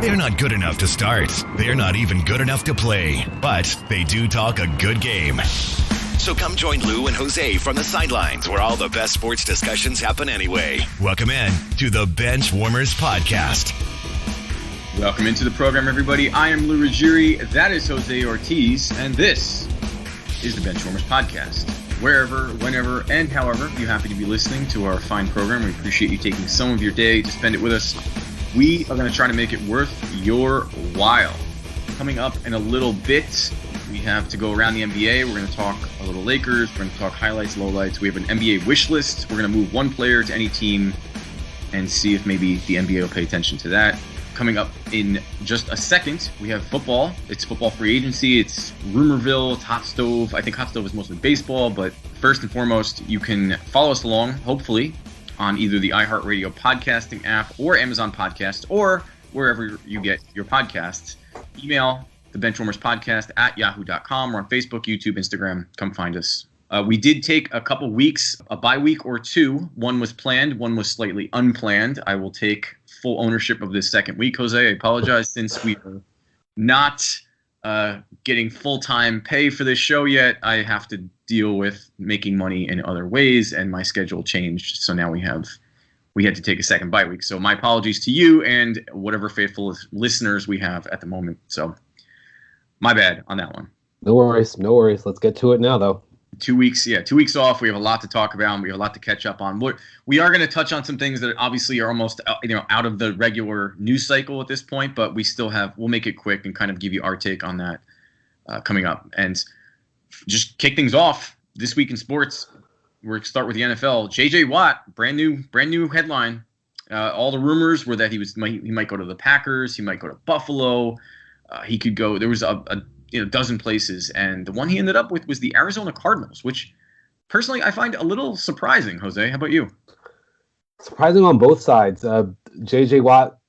They're not good enough to start. They're not even good enough to play. But they do talk a good game. So come join Lou and Jose from the sidelines where all the best sports discussions happen anyway. Welcome in to the Benchwarmerz podcast. Welcome into the program, everybody. I am Lou Ruggieri. That is Jose Ortiz. And this is the Benchwarmerz podcast. Wherever, whenever, and however you happen to be listening to our fine program, we appreciate you taking some of your day to spend it with us. We are going to try to make it worth your while. Coming up in a little bit, we have to go around the NBA. We're going to talk a little Lakers. We're going to talk highlights, lowlights. We have an NBA wish list. We're going to move one player to any team and see if maybe the NBA will pay attention to that. Coming up in just a second, we have football. It's football free agency. It's Rumorville. It's Hot Stove. I think Hot Stove is mostly baseball, but first and foremost, you can follow us along, hopefully, on either the iHeartRadio podcasting app or Amazon Podcasts or wherever you get your podcasts. Email the Benchwarmers podcast at yahoo.com. We're on Facebook, YouTube, Instagram. Come find us. We did take a couple weeks, a bye week or two. One was planned, one was slightly unplanned. I will take full ownership of this second week, Jose. I apologize since we are not getting full-time pay for this show yet. I have to deal with making money in other ways, and my schedule changed. So now we had to take a second bye week. So my apologies to you and whatever faithful listeners we have at the moment. So my bad on that one. No worries. Let's get to it now, though. 2 weeks off. We have a lot to talk about, and we have a lot to catch up on. We are going to touch on some things that obviously are almost out of the regular news cycle at this point, but we'll make it quick and kind of give you our take on that coming up. And just kick things off this week in sports. We're going to start with the NFL. J.J. Watt, brand new headline. All the rumors were that he might go to the Packers, he might go to Buffalo, he could go. There was a dozen places, and the one he ended up with was the Arizona Cardinals, which personally I find a little surprising. Jose, how about you? Surprising on both sides. J.J. Watt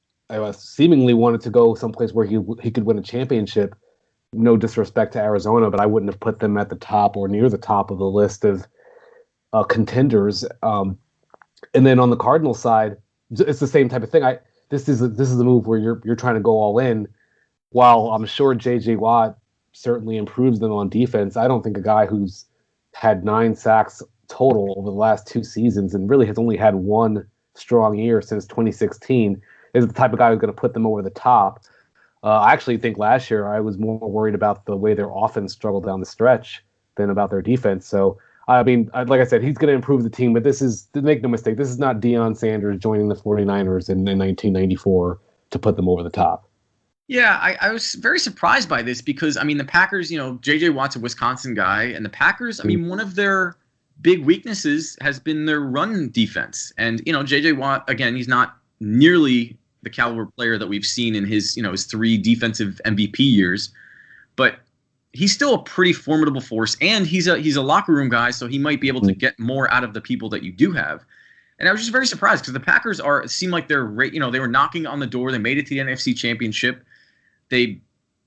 seemingly wanted to go someplace where he could win a championship. No disrespect to Arizona, but I wouldn't have put them at the top or near the top of the list of contenders. And then on the Cardinals side, it's the same type of thing. This is a move where you're trying to go all in. While I'm sure J.J. Watt certainly improves them on defense, I don't think a guy who's had 9 sacks total over the last 2 seasons and really has only had one strong year since 2016 is the type of guy who's going to put them over the top. I actually think last year I was more worried about the way their offense struggled down the stretch than about their defense. So, I mean, like I said, he's going to improve the team, but make no mistake, this is not Deion Sanders joining the 49ers in 1994 to put them over the top. Yeah, I was very surprised by this because, I mean, the Packers, J.J. Watt's a Wisconsin guy, and the Packers, I mean, one of their big weaknesses has been their run defense. And, J.J. Watt, again, he's not nearly the caliber player that we've seen in his 3 defensive MVP years, but he's still a pretty formidable force, and he's a locker room guy, so he might be able to get more out of the people that you do have. And I was just very surprised because the Packers seem like they were knocking on the door. They made it to the NFC Championship. They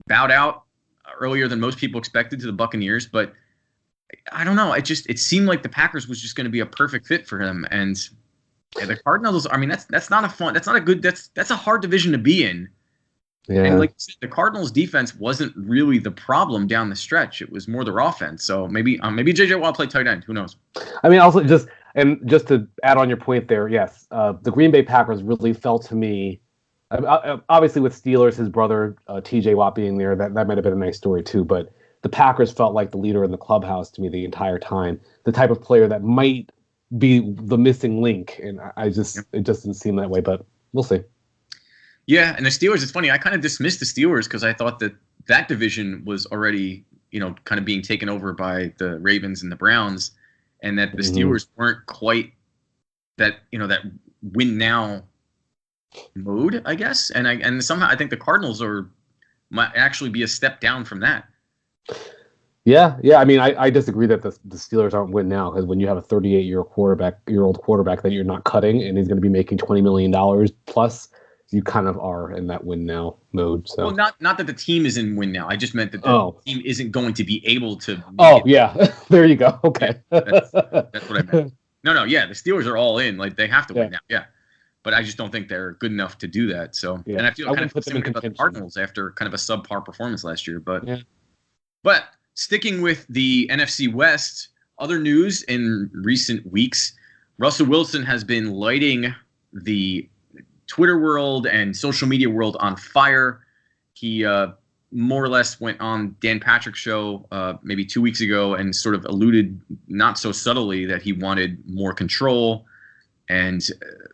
bowed out earlier than most people expected to the Buccaneers, but I don't know. It seemed like the Packers was just going to be a perfect fit for him. And the Cardinals, I mean, that's not a hard division to be in. Yeah. And like you said, the Cardinals defense wasn't really the problem down the stretch. It was more their offense. So maybe J.J. Watt played tight end. Who knows? I mean, also just to add on your point there, yes, the Green Bay Packers really felt to me, obviously with Steelers, his brother T.J. Watt being there, that might have been a nice story too. But the Packers felt like the leader in the clubhouse to me the entire time, the type of player that might be the missing link. And it just didn't seem that way, but we'll see. Yeah, and the Steelers, it's funny, I kind of dismissed the Steelers because I thought that division was already, kind of being taken over by the Ravens and the Browns, and that the Steelers weren't quite that, that win now mode, I guess. And somehow I think the Cardinals might actually be a step down from that. Yeah. I mean, I disagree that the Steelers aren't win now, because when you have a 38-year-old quarterback that you're not cutting and he's going to be making $20 million plus, you kind of are in that win now mode. So, well, not that the team is in win now. I just meant that the team isn't going to be able to. Yeah, there you go. Okay, that's what I meant. No, yeah, the Steelers are all in. Like they have to win now. Yeah, but I just don't think they're good enough to do that. So, and I feel kind of similar about the Cardinals after kind of a subpar performance last year. But sticking with the NFC West, other news in recent weeks, Russell Wilson has been lighting the Twitter world and social media world on fire. He more or less went on Dan Patrick's show maybe 2 weeks ago and sort of alluded, not so subtly, that he wanted more control and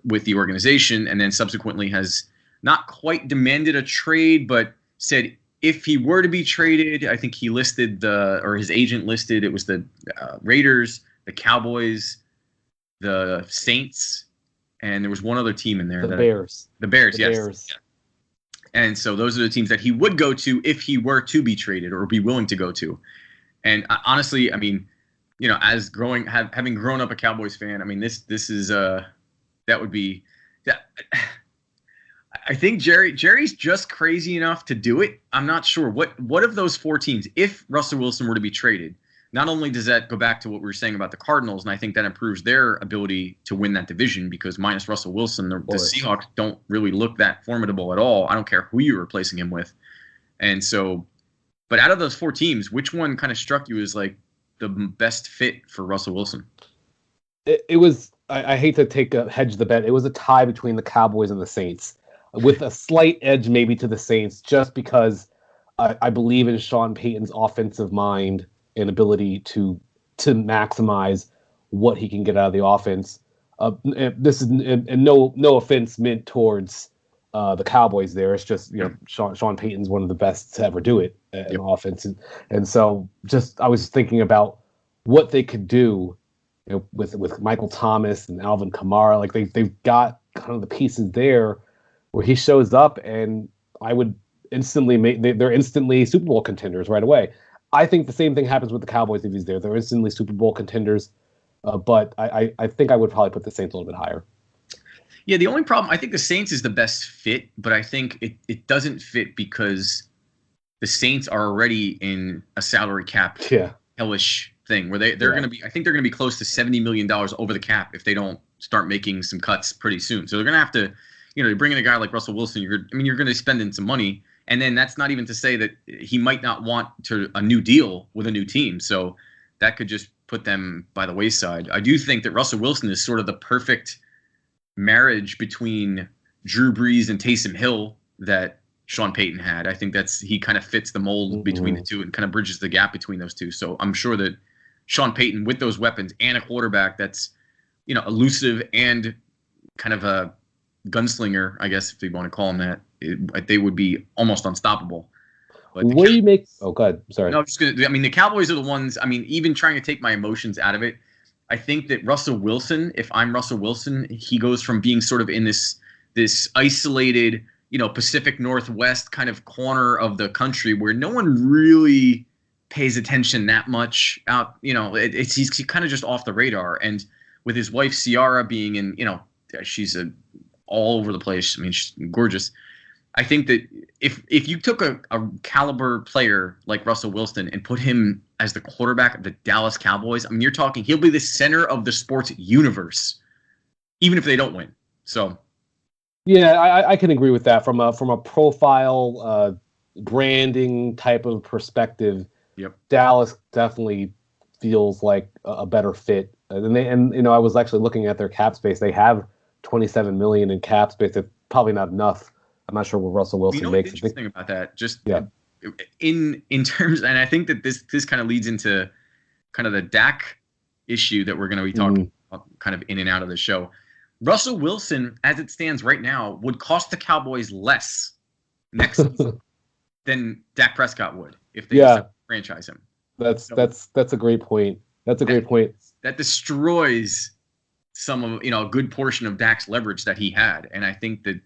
with the organization, and then subsequently has not quite demanded a trade, but said if he were to be traded, I think he listed his agent listed, it was the Raiders, the Cowboys, the Saints, and there was one other team in there. The Bears. The Bears, yes. Bears. Yeah. And so those are the teams that he would go to if he were to be traded or be willing to go to. And honestly, I mean, you know, as having grown up a Cowboys fan, I mean, this is that would be that. I think Jerry's just crazy enough to do it. I'm not sure what of those 4 teams, if Russell Wilson were to be traded, not only does that go back to what we were saying about the Cardinals, and I think that improves their ability to win that division, because minus Russell Wilson, the Seahawks don't really look that formidable at all. I don't care who you're replacing him with. And so, but out of those 4 teams, which one kind of struck you as like the best fit for Russell Wilson? It was, I hate to hedge the bet, it was a tie between the Cowboys and the Saints, with a slight edge maybe to the Saints, just because I believe in Sean Payton's offensive mind and ability to maximize what he can get out of the offense. This is and no offense meant towards the Cowboys there. It's just, you know, Sean Payton's one of the best to ever do it in offense. And so just I was thinking about what they could do, you know, with Michael Thomas and Alvin Kamara. Like they've got kind of the pieces there where he shows up, and I would instantly they're instantly Super Bowl contenders right away. I think the same thing happens with the Cowboys if he's there. They're instantly Super Bowl contenders, but I think I would probably put the Saints a little bit higher. Yeah, the only problem, I think the Saints is the best fit, but I think it doesn't fit because the Saints are already in a salary cap hellish thing where they're going to be, I think they're going to be close to $70 million over the cap if they don't start making some cuts pretty soon. So they're going to have to, you know, you bring in a guy like Russell Wilson, you're going to be spending some money. And then that's not even to say that he might not want a new deal with a new team. So that could just put them by the wayside. I do think that Russell Wilson is sort of the perfect marriage between Drew Brees and Taysom Hill that Sean Payton had. I think he kind of fits the mold between the two and kind of bridges the gap between those two. So I'm sure that Sean Payton, with those weapons and a quarterback that's, you know, elusive and kind of a gunslinger, I guess, if you want to call him that, they would be almost unstoppable. But what do you make? Oh, God, sorry. No, I'm just gonna. I mean, the Cowboys are the ones. I mean, even trying to take my emotions out of it, I think that Russell Wilson, if I'm Russell Wilson, he goes from being sort of in this isolated, you know, Pacific Northwest kind of corner of the country where no one really pays attention that much out. You know, he's kind of just off the radar. And with his wife Ciara being in, you know, she's all over the place. I mean, she's gorgeous. I think that if you took a caliber player like Russell Wilson and put him as the quarterback of the Dallas Cowboys, I mean, you're talking he'll be the center of the sports universe, even if they don't win. So, yeah, I can agree with that from a profile branding type of perspective. Yep. Dallas definitely feels like a better fit. And you know, I was actually looking at their cap space. They have $27 million in cap space. It's probably not enough. I'm not sure what Russell Wilson makes. What's interesting about that, just in terms, and I think that this kind of leads into kind of the Dak issue that we're going to be talking about kind of in and out of the show. Russell Wilson, as it stands right now, would cost the Cowboys less next season than Dak Prescott would if they franchise him. That's a great point. That's a great point. That destroys some of, you know, a good portion of Dak's leverage that he had, and I think that.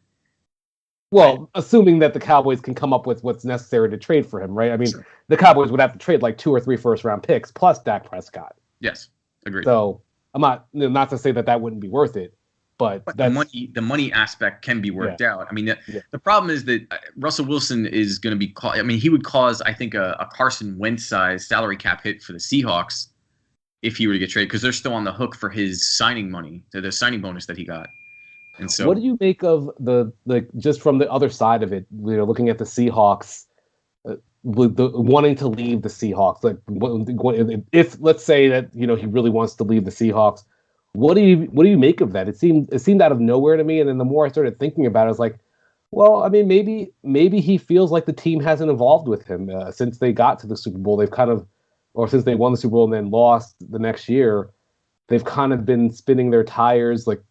Well, assuming that the Cowboys can come up with what's necessary to trade for him, right? I mean, the Cowboys would have to trade like 2 or 3 first-round picks plus Dak Prescott. Yes, agreed. So I'm not to say that wouldn't be worth it, but the money aspect can be worked out. I mean, the problem is that Russell Wilson is going to be. I mean, he would cause, I think, a Carson Wentz size salary cap hit for the Seahawks if he were to get traded, because they're still on the hook for his signing money, the signing bonus that he got. And so, what do you make of just from the other side of it? Looking at the Seahawks, with the wanting to leave the Seahawks. Like, if let's say that he really wants to leave the Seahawks, what do you make of that? It seemed out of nowhere to me, and then the more I started thinking about it, I was like, well, I mean, maybe he feels like the team hasn't evolved with him since they got to the Super Bowl. They've or since they won the Super Bowl and then lost the next year, they've kind of been spinning their tires, like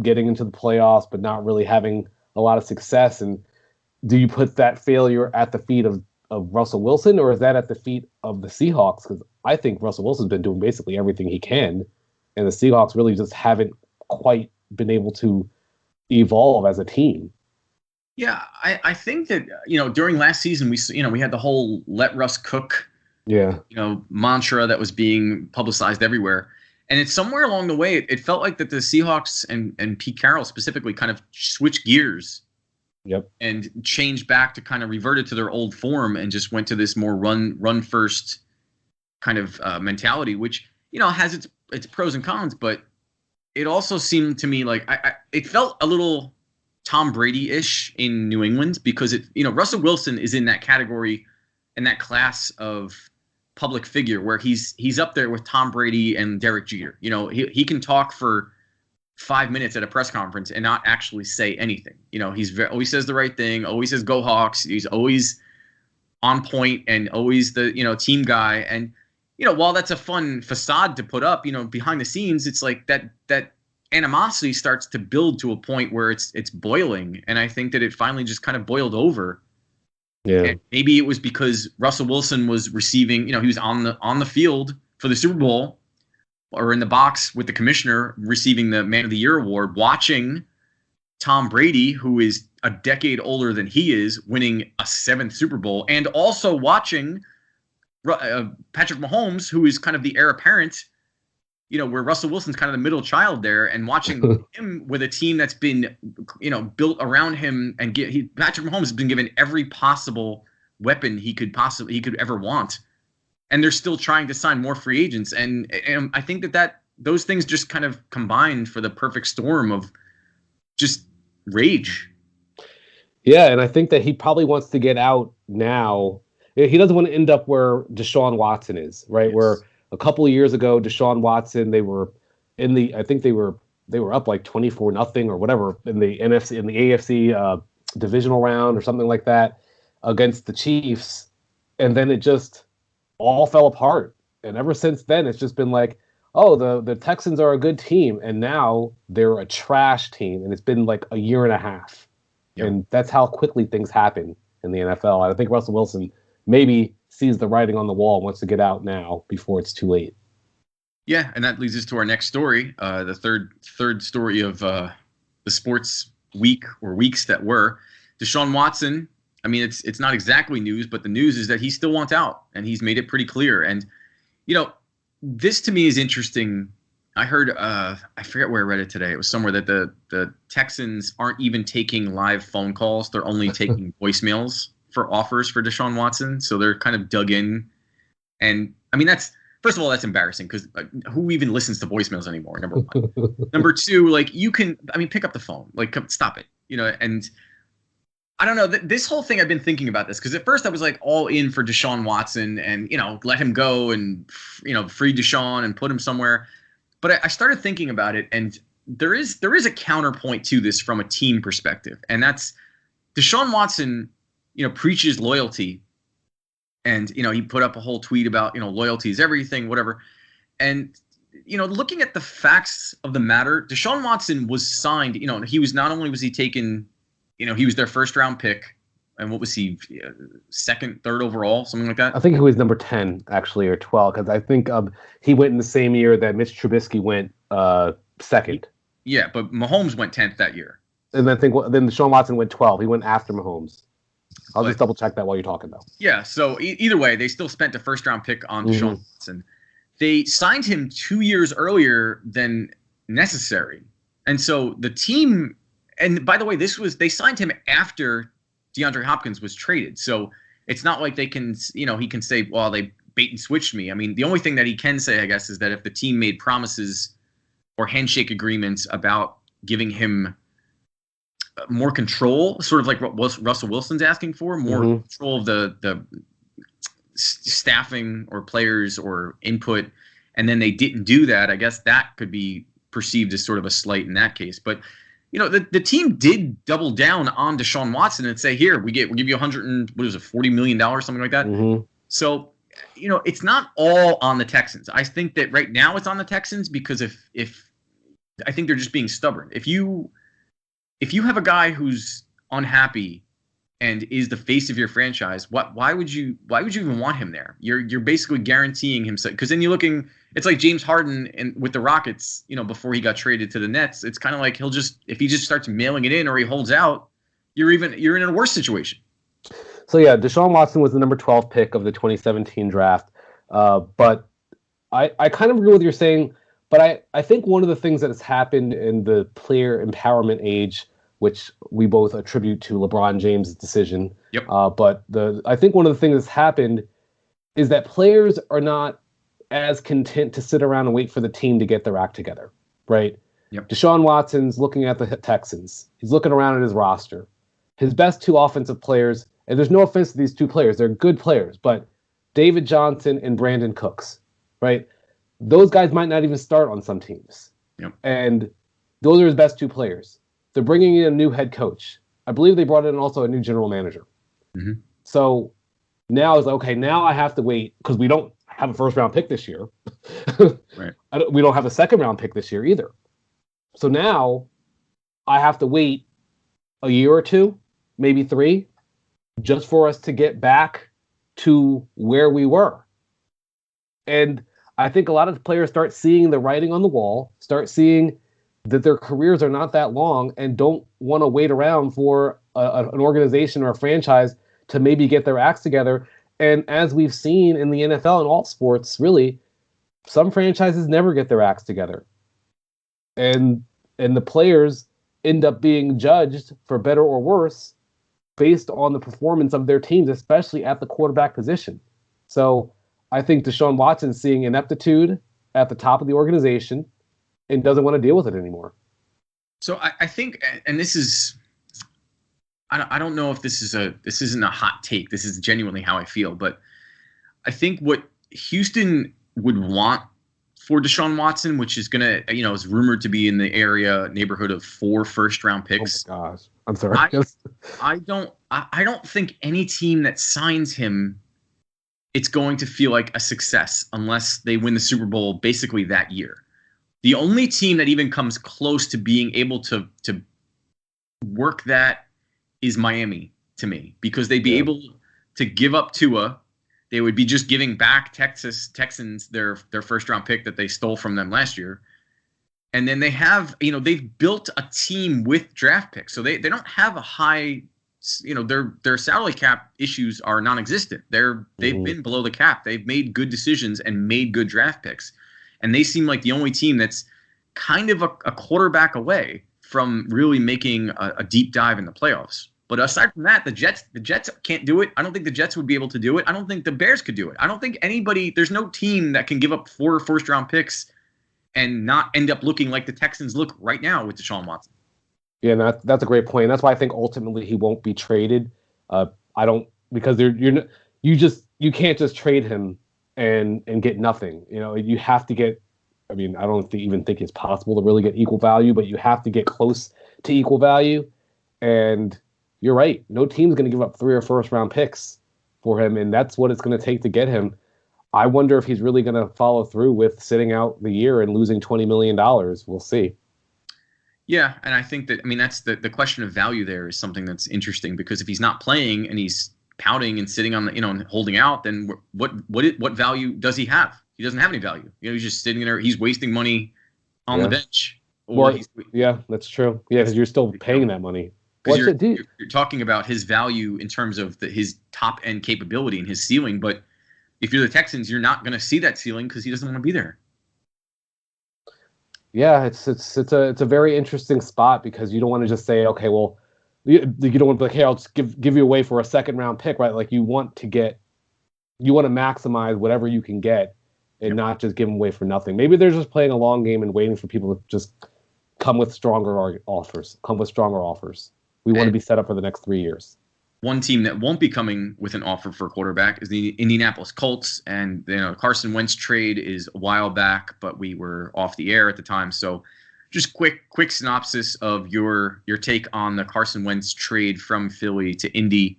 getting into the playoffs, but not really having a lot of success. And do you put that failure at the feet of Russell Wilson, or is that at the feet of the Seahawks? Because I think Russell Wilson's been doing basically everything he can, and the Seahawks really just haven't quite been able to evolve as a team. Yeah, I think that during last season we had the whole let Russ cook mantra that was being publicized everywhere, and it's somewhere along the way it felt like that the Seahawks and Pete Carroll specifically kind of switched gears. Yep. And changed back to kind of reverted to their old form and just went to this more run first kind of mentality, which has its pros and cons, but it also seemed to me like it felt a little Tom Brady-ish in New England, because Russell Wilson is in that category, in that class of public figure where he's up there with Tom Brady and Derek Jeter. He can talk for 5 minutes at a press conference and not actually say anything. He's always says the right thing, always says go Hawks. He's always on point and always the team guy. And while that's a fun facade to put up, behind the scenes, it's like that animosity starts to build to a point where it's boiling, and I think that it finally just kind of boiled over. Yeah, and maybe it was because Russell Wilson was receiving, he was on the field for the Super Bowl, or in the box with the commissioner receiving the Man of the Year award, watching Tom Brady, who is a decade older than he is, winning a 7th Super Bowl, and also watching Patrick Mahomes, who is kind of the heir apparent. Where Russell Wilson's kind of the middle child there, and watching him with a team that's been, built around him, and Patrick Mahomes has been given every possible weapon he could ever want, and they're still trying to sign more free agents, and I think that those things just kind of combined for the perfect storm of just rage. Yeah, and I think that he probably wants to get out now. He doesn't want to end up where Deshaun Watson is, right? Yes. Where a couple of years ago, Deshaun Watson, they were I think they were up like 24-0 or whatever in the AFC divisional round or something like that against the Chiefs, and then it just all fell apart. And ever since then, it's just been like, oh, the Texans are a good team, and now they're a trash team, and it's been like a year and a half. Yep. And that's how quickly things happen in the NFL. And I think Russell Wilson maybe sees the writing on the wall and wants to get out now before it's too late. Yeah, and that leads us to our next story, the third story of the sports week or weeks that were. Deshaun Watson, I mean, it's not exactly news, but the news is that he still wants out, and he's made it pretty clear. And, this to me is interesting. I heard, I forget where I read it today. It was somewhere that the Texans aren't even taking live phone calls. They're only taking voicemails for offers for Deshaun Watson. So they're kind of dug in. And I mean, first of all, that's embarrassing, because who even listens to voicemails anymore? Number one. Number two, pick up the phone, stop it, and I don't know, this whole thing, I've been thinking about this, because at first I was like all in for Deshaun Watson and, let him go and, free Deshaun and put him somewhere. But I started thinking about it, and there is a counterpoint to this from a team perspective. And that's Deshaun Watson, preaches loyalty. And, he put up a whole tweet about, loyalty is everything, whatever. And, looking at the facts of the matter, Deshaun Watson was signed, he was not only was he taken, he was their first round pick. And what was he, second, third overall, something like that? I think he was number 10, actually, or 12, because I think he went in the same year that Mitch Trubisky went second. Yeah, but Mahomes went 10th that year. And then Deshaun Watson went 12. He went after Mahomes. I'll just double check that while you're talking, though. Yeah, so either way, they still spent a first-round pick on Deshaun Watson. They signed him 2 years earlier than necessary. And so the team, and by the way, they signed him after DeAndre Hopkins was traded. So it's not like they can, he can say, well, they bait and switched me. I mean, the only thing that he can say, I guess, is that if the team made promises or handshake agreements about giving him more control, sort of like what Russell Wilson's asking for, more control of the staffing or players or input, and then they didn't do that, I guess that could be perceived as sort of a slight in that case. But the team did double down on Deshaun Watson and say, here, we'll give you $40 million, something like that. So, it's not all on the Texans. I think that right now it's on the Texans because if I think they're just being stubborn. If you have a guy who's unhappy and is the face of your franchise, why would you even want him there? You're basically guaranteeing him, because then you're looking. It's like James Harden with the Rockets, before he got traded to the Nets. It's kind of like if he just starts mailing it in or he holds out, you're in a worse situation. So yeah, Deshaun Watson was the number 12 pick of the 2017 draft. But I kind of agree with what you're saying. But I think one of the things that has happened in the player empowerment age, which we both attribute to LeBron James' decision. Yep. But I think one of the things that's happened is that players are not as content to sit around and wait for the team to get their act together, right? Yep. Deshaun Watson's looking at the Texans. He's looking around at his roster. His best two offensive players, and there's no offense to these two players, they're good players, but David Johnson and Brandon Cooks, right? Those guys might not even start on some teams. Yep. And those are his best two players. They're bringing in a new head coach. I believe they brought in also a new general manager. So now it's like, okay, now I have to wait because we don't have a first-round pick this year. Right. We don't have a second-round pick this year either. So now I have to wait a year or two, maybe 3, just for us to get back to where we were. And I think a lot of players start seeing the writing on the wall, start seeing that their careers are not that long and don't want to wait around for an organization or a franchise to maybe get their acts together. And as we've seen in the NFL and all sports, really, some franchises never get their acts together. And the players end up being judged for better or worse based on the performance of their teams, especially at the quarterback position. So I think Deshaun Watson's seeing ineptitude at the top of the organization and doesn't want to deal with it anymore. So I think, and this is, I don't know if this isn't a hot take. This is genuinely how I feel, but I think what Houston would want for Deshaun Watson, which is gonna, is rumored to be in the neighborhood of 4 first-round picks. Oh my gosh, I'm sorry. I don't think any team that signs him, it's going to feel like a success unless they win the Super Bowl basically that year. The only team that even comes close to being able to work that is Miami to me, because they'd be able to give up Tua. They would be just giving back Texans their first round pick that they stole from them last year. And then they have, they've built a team with draft picks. So they don't have a high, their salary cap issues are non-existent. They've been below the cap. They've made good decisions and made good draft picks. And they seem like the only team that's kind of a quarterback away from really making a deep dive in the playoffs. But aside from that, the Jets can't do it. I don't think the Jets would be able to do it. I don't think the Bears could do it. I don't think there's no team that can give up 4 first-round picks and not end up looking like the Texans look right now with Deshaun Watson. Yeah, that's a great point. That's why I think ultimately he won't be traded. Because you can't just trade him and get nothing. You have to get. I mean, I don't even think it's possible to really get equal value, but you have to get close to equal value. And you're right. No team's going to give up 3 or first-round picks for him, and that's what it's going to take to get him. I wonder if he's really going to follow through with sitting out the year and losing $20 million. We'll see. Yeah, and I think that's the question of value there is something that's interesting, because if he's not playing and he's pouting and sitting on the, and holding out, then what value does he have? He doesn't have any value. He's just sitting there. He's wasting money on the bench. Yeah, that's true. Yeah, because you're still paying that money. You're talking about his value in terms of his top end capability and his ceiling, but if you're the Texans, you're not going to see that ceiling because he doesn't want to be there. Yeah, it's a very interesting spot, because you don't want to just say, okay, well, you don't want to be like, hey, I'll just give you away for a second round pick, right? Like you want to maximize whatever you can get and not just give them away for nothing. Maybe they're just playing a long game and waiting for people to just come with stronger offers. We want to be set up for the next 3 years. One team that won't be coming with an offer for a quarterback is the Indianapolis Colts. And, Carson Wentz trade is a while back, but we were off the air at the time. So just quick synopsis of your take on the Carson Wentz trade from Philly to Indy.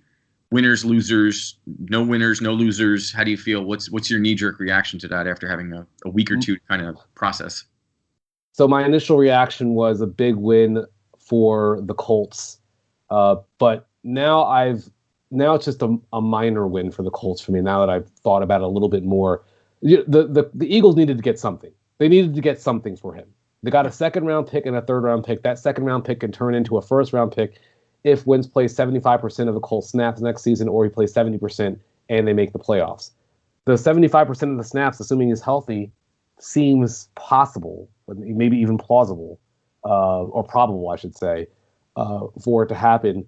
Winners, losers, no winners, no losers. How do you feel? What's your knee-jerk reaction to that after having a week or two to kind of process? So my initial reaction was a big win for the Colts. But now it's just a minor win for the Colts for me. Now that I've thought about it a little bit more, the Eagles needed to get something. They needed to get something for him. They got a second-round pick and a third-round pick. That second-round pick can turn into a first-round pick if Wentz plays 75% of the Colts snaps next season, or he plays 70% and they make the playoffs. The 75% of the snaps, assuming he's healthy, seems possible, maybe even plausible, or probable, I should say, for it to happen.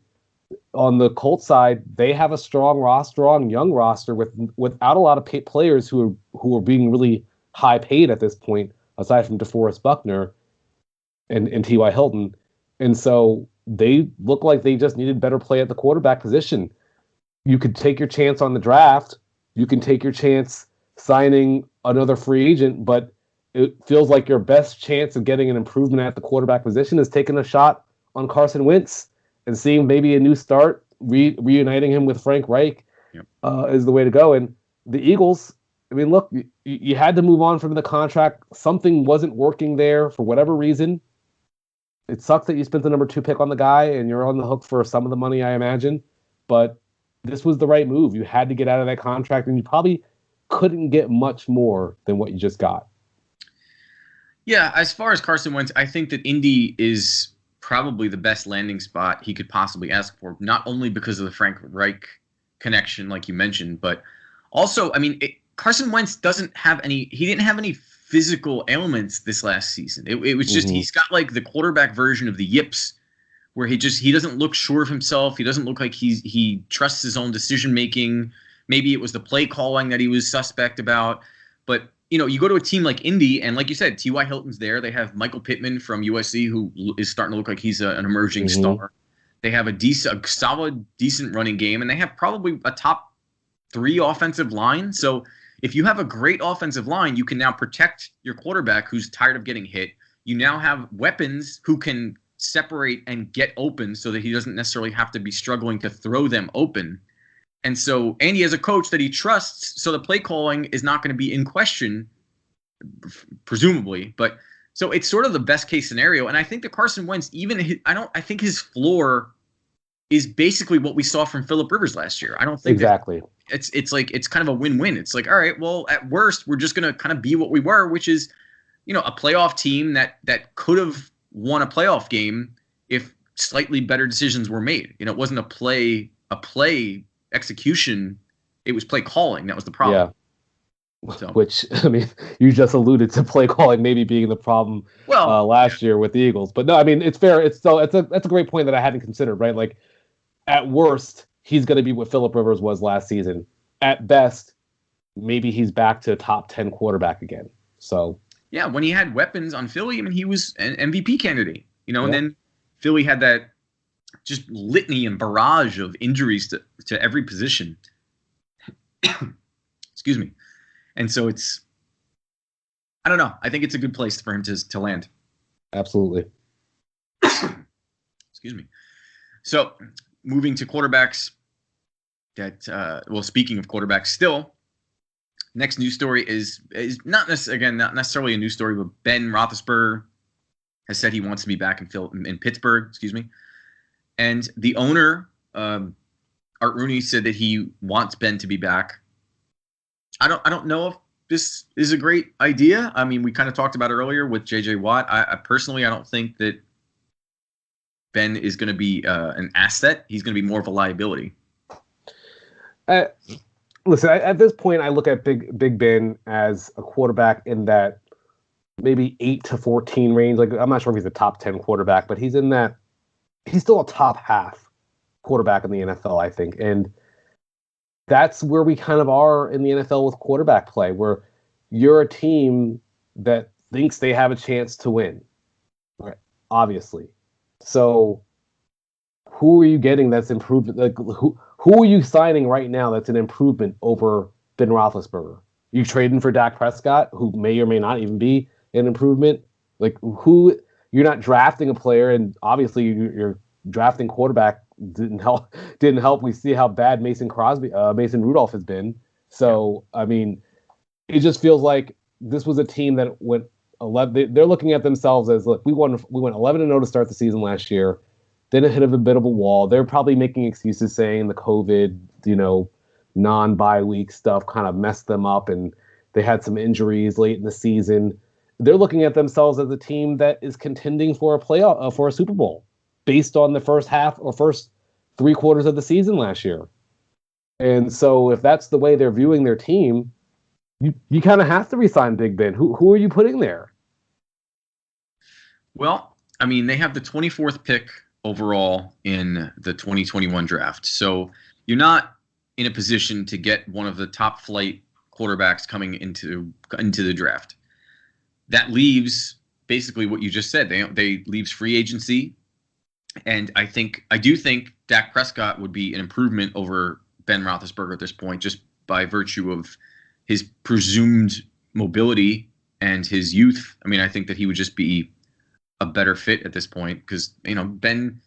On the Colts side, they have a strong young roster without a lot of players who are being really high paid at this point, aside from DeForest Buckner and T.Y. Hilton. And so they look like they just needed better play at the quarterback position. You could take your chance on the draft. You can take your chance signing another free agent, but it feels like your best chance of getting an improvement at the quarterback position is taking a shot on Carson Wentz and seeing maybe a new start, reuniting him with Frank Reich is the way to go. And the Eagles, I mean, look, you had to move on from the contract. Something wasn't working there for whatever reason. It sucks that you spent the number 2 pick on the guy and you're on the hook for some of the money, I imagine. But this was the right move. You had to get out of that contract, and you probably couldn't get much more than what you just got. Yeah, as far as Carson Wentz, I think that Indy is probably the best landing spot he could possibly ask for, not only because of the Frank Reich connection, like you mentioned, but also, I mean, Carson Wentz didn't have any physical ailments this last season. It was just, he's got like the quarterback version of the yips, where he doesn't look sure of himself. He doesn't look like he trusts his own decision making. Maybe it was the play calling that he was suspect about. But you go to a team like Indy, and like you said, T.Y. Hilton's there. They have Michael Pittman from USC, who is starting to look like he's an emerging star. They have a solid, decent running game, and they have probably a top 3 offensive line. So if you have a great offensive line, you can now protect your quarterback who's tired of getting hit. You now have weapons who can separate and get open so that he doesn't necessarily have to be struggling to throw them open. And so Andy has a coach that he trusts, so the play calling is not going to be in question, presumably. But so it's sort of the best case scenario. And I think that Carson Wentz, I think his floor is basically what we saw from Phillip Rivers last year. I don't think exactly. It's like it's kind of a win-win. It's like, all right, well, at worst, we're just going to kind of be what we were, which is, a playoff team that could have won a playoff game if slightly better decisions were made. It wasn't a play execution. It was play calling. That was the problem. Yeah. So. Which, I mean, you just alluded to play calling maybe being the problem last year with the Eagles. But no, I mean, it's fair. That's a great point that I hadn't considered, right? Like, at worst, he's going to be what Phillip Rivers was last season. At best, maybe he's back to top 10 quarterback again. So yeah, when he had weapons on Philly, I mean, he was an MVP candidate, and then Philly had that just litany and barrage of injuries to every position. Excuse me. And so I don't know. I think it's a good place for him to land. Absolutely. Excuse me. So moving to quarterbacks speaking of quarterbacks still, next news story is not necessarily a news story, but Ben Roethlisberger has said he wants to be back in Pittsburgh. Excuse me. And the owner, Art Rooney, said that he wants Ben to be back. I don't know if this is a great idea. I mean, we kind of talked about it earlier with J.J. Watt. I personally don't think that Ben is going to be an asset. He's going to be more of a liability. Listen, at this point, I look at Big Ben as a quarterback in that maybe 8 to 14 range. Like, I'm not sure if he's a top 10 quarterback, but he's in that. He's still a top half quarterback in the NFL, I think. And that's where we kind of are in the NFL with quarterback play, where you're a team that thinks they have a chance to win, right? Obviously. So who are you getting that's improved? Like who are you signing right now that's an improvement over Ben Roethlisberger? You trading for Dak Prescott, who may or may not even be an improvement. Like who you're not drafting a player, and obviously you're drafting quarterback didn't help. Didn't help. We see how bad Mason Rudolph has been. So I mean, it just feels like this was a team that went 11. They're looking at themselves as, look, we went 11-0 to start the season last year. Then it hit a bit of a wall. They're probably making excuses saying the COVID, non-bye week stuff kind of messed them up, and they had some injuries late in the season. They're looking at themselves as a team that is contending for a playoff, for a Super Bowl, based on the first half or first 3 quarters of the season last year. And so if that's the way they're viewing their team, you kind of have to resign Big Ben. Who are you putting there? Well, I mean, they have the 24th pick overall in the 2021 draft. So you're not in a position to get one of the top flight quarterbacks coming into the draft. That leaves basically what you just said. They leaves free agency. And I do think Dak Prescott would be an improvement over Ben Roethlisberger at this point, just by virtue of his presumed mobility and his youth. I mean, I think that he would just be a better fit at this point because, Ben,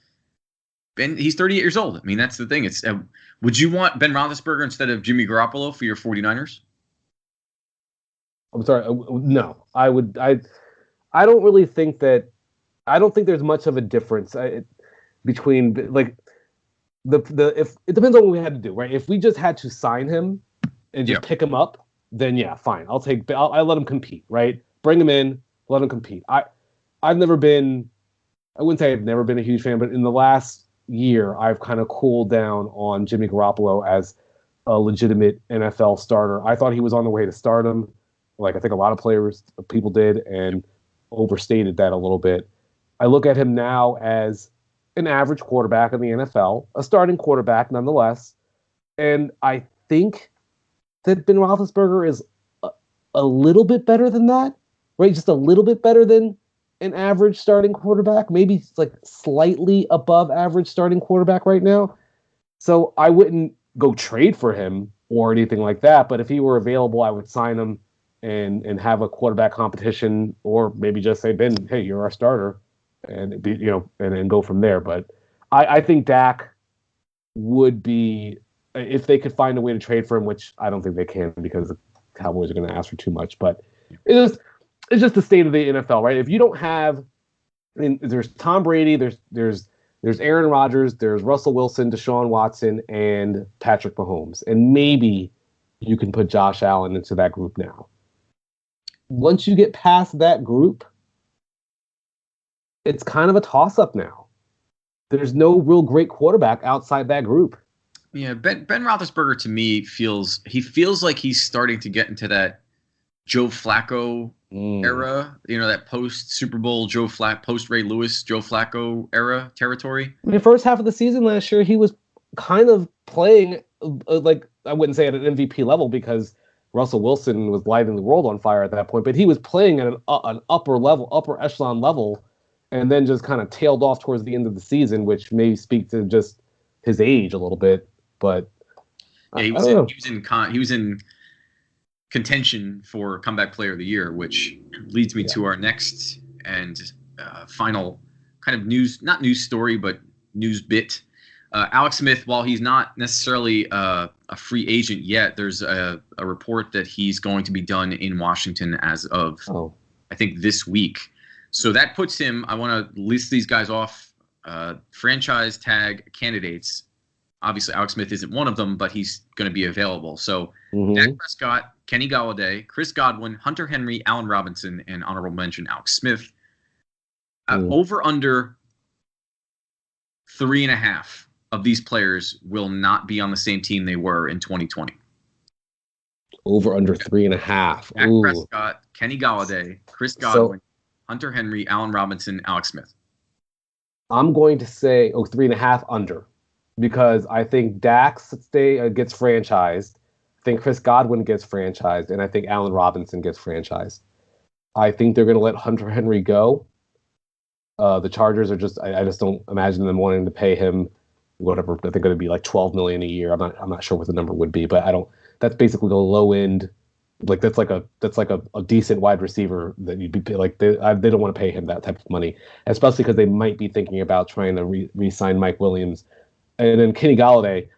he's 38 years old. I mean, that's the thing. It's would you want Ben Roethlisberger instead of Jimmy Garoppolo for your 49ers? I'm sorry. No, I would. I don't really think that. I don't think there's much of a difference between the if it depends on what we had to do, right? If we just had to sign him and just pick him up, then yeah, fine. I'll let him compete, right? Bring him in, let him compete. I've never been. I wouldn't say I've never been a huge fan, but in the last year, I've kind of cooled down on Jimmy Garoppolo as a legitimate NFL starter. I thought he was on the way to stardom, like I think a lot of people did, and overstated that a little bit. I look at him now as an average quarterback in the NFL, a starting quarterback nonetheless, and I think that Ben Roethlisberger is a little bit better than that, right? Just a little bit better than an average starting quarterback, maybe it's like slightly above average starting quarterback right now. So I wouldn't go trade for him or anything like that, but if he were available, I would sign him and have a quarterback competition, or maybe just say, Ben, hey, you're our starter, and and go from there. But I think Dak would be, if they could find a way to trade for him, which I don't think they can because the Cowboys are going to ask for too much, but it's just the state of the NFL, right? If you don't have, there's Tom Brady, there's Aaron Rodgers, there's Russell Wilson, Deshaun Watson, and Patrick Mahomes, and maybe you can put Josh Allen into that group now. Once you get past that group, it's kind of a toss-up now. There's no real great quarterback outside that group. Yeah, Ben Roethlisberger to me feels like he's starting to get into that Joe Flacco era, that post Super Bowl post Ray Lewis Joe Flacco era territory. In the first half of the season last year, he was kind of playing like, I wouldn't say at an MVP level because Russell Wilson was lighting the world on fire at that point, but he was playing at an upper echelon level, and then just kind of tailed off towards the end of the season, which may speak to just his age a little bit. But yeah, he was in contention for Comeback Player of the Year, which leads me to our next and final kind of not news story, but news bit. Alex Smith, while he's not necessarily a free agent yet, there's a report that he's going to be done in Washington as of, I think, this week. So that puts him, I want to list these guys off, franchise tag candidates. Obviously, Alex Smith isn't one of them, but he's going to be available. So Dak Prescott, Kenny Golladay, Chris Godwin, Hunter Henry, Allen Robinson, and honorable mention Alex Smith. Over under 3.5 of these players will not be on the same team they were in 2020. Over under 3.5. Dak Prescott, Kenny Golladay, Chris Godwin, Hunter Henry, Allen Robinson, Alex Smith. I'm going to say 3.5 under, because I think Dak gets franchised. I think Chris Godwin gets franchised, and I think Allen Robinson gets franchised. I think they're going to let Hunter Henry go. The Chargers are I just don't imagine them wanting to pay him whatever. I think it would be like 12 million a year. I'm not sure what the number would be, but that's basically the low end. Like that's like a decent wide receiver that you'd be pay, like they don't want to pay him that type of money, especially because they might be thinking about trying to re-sign Mike Williams, and then Kenny Golladay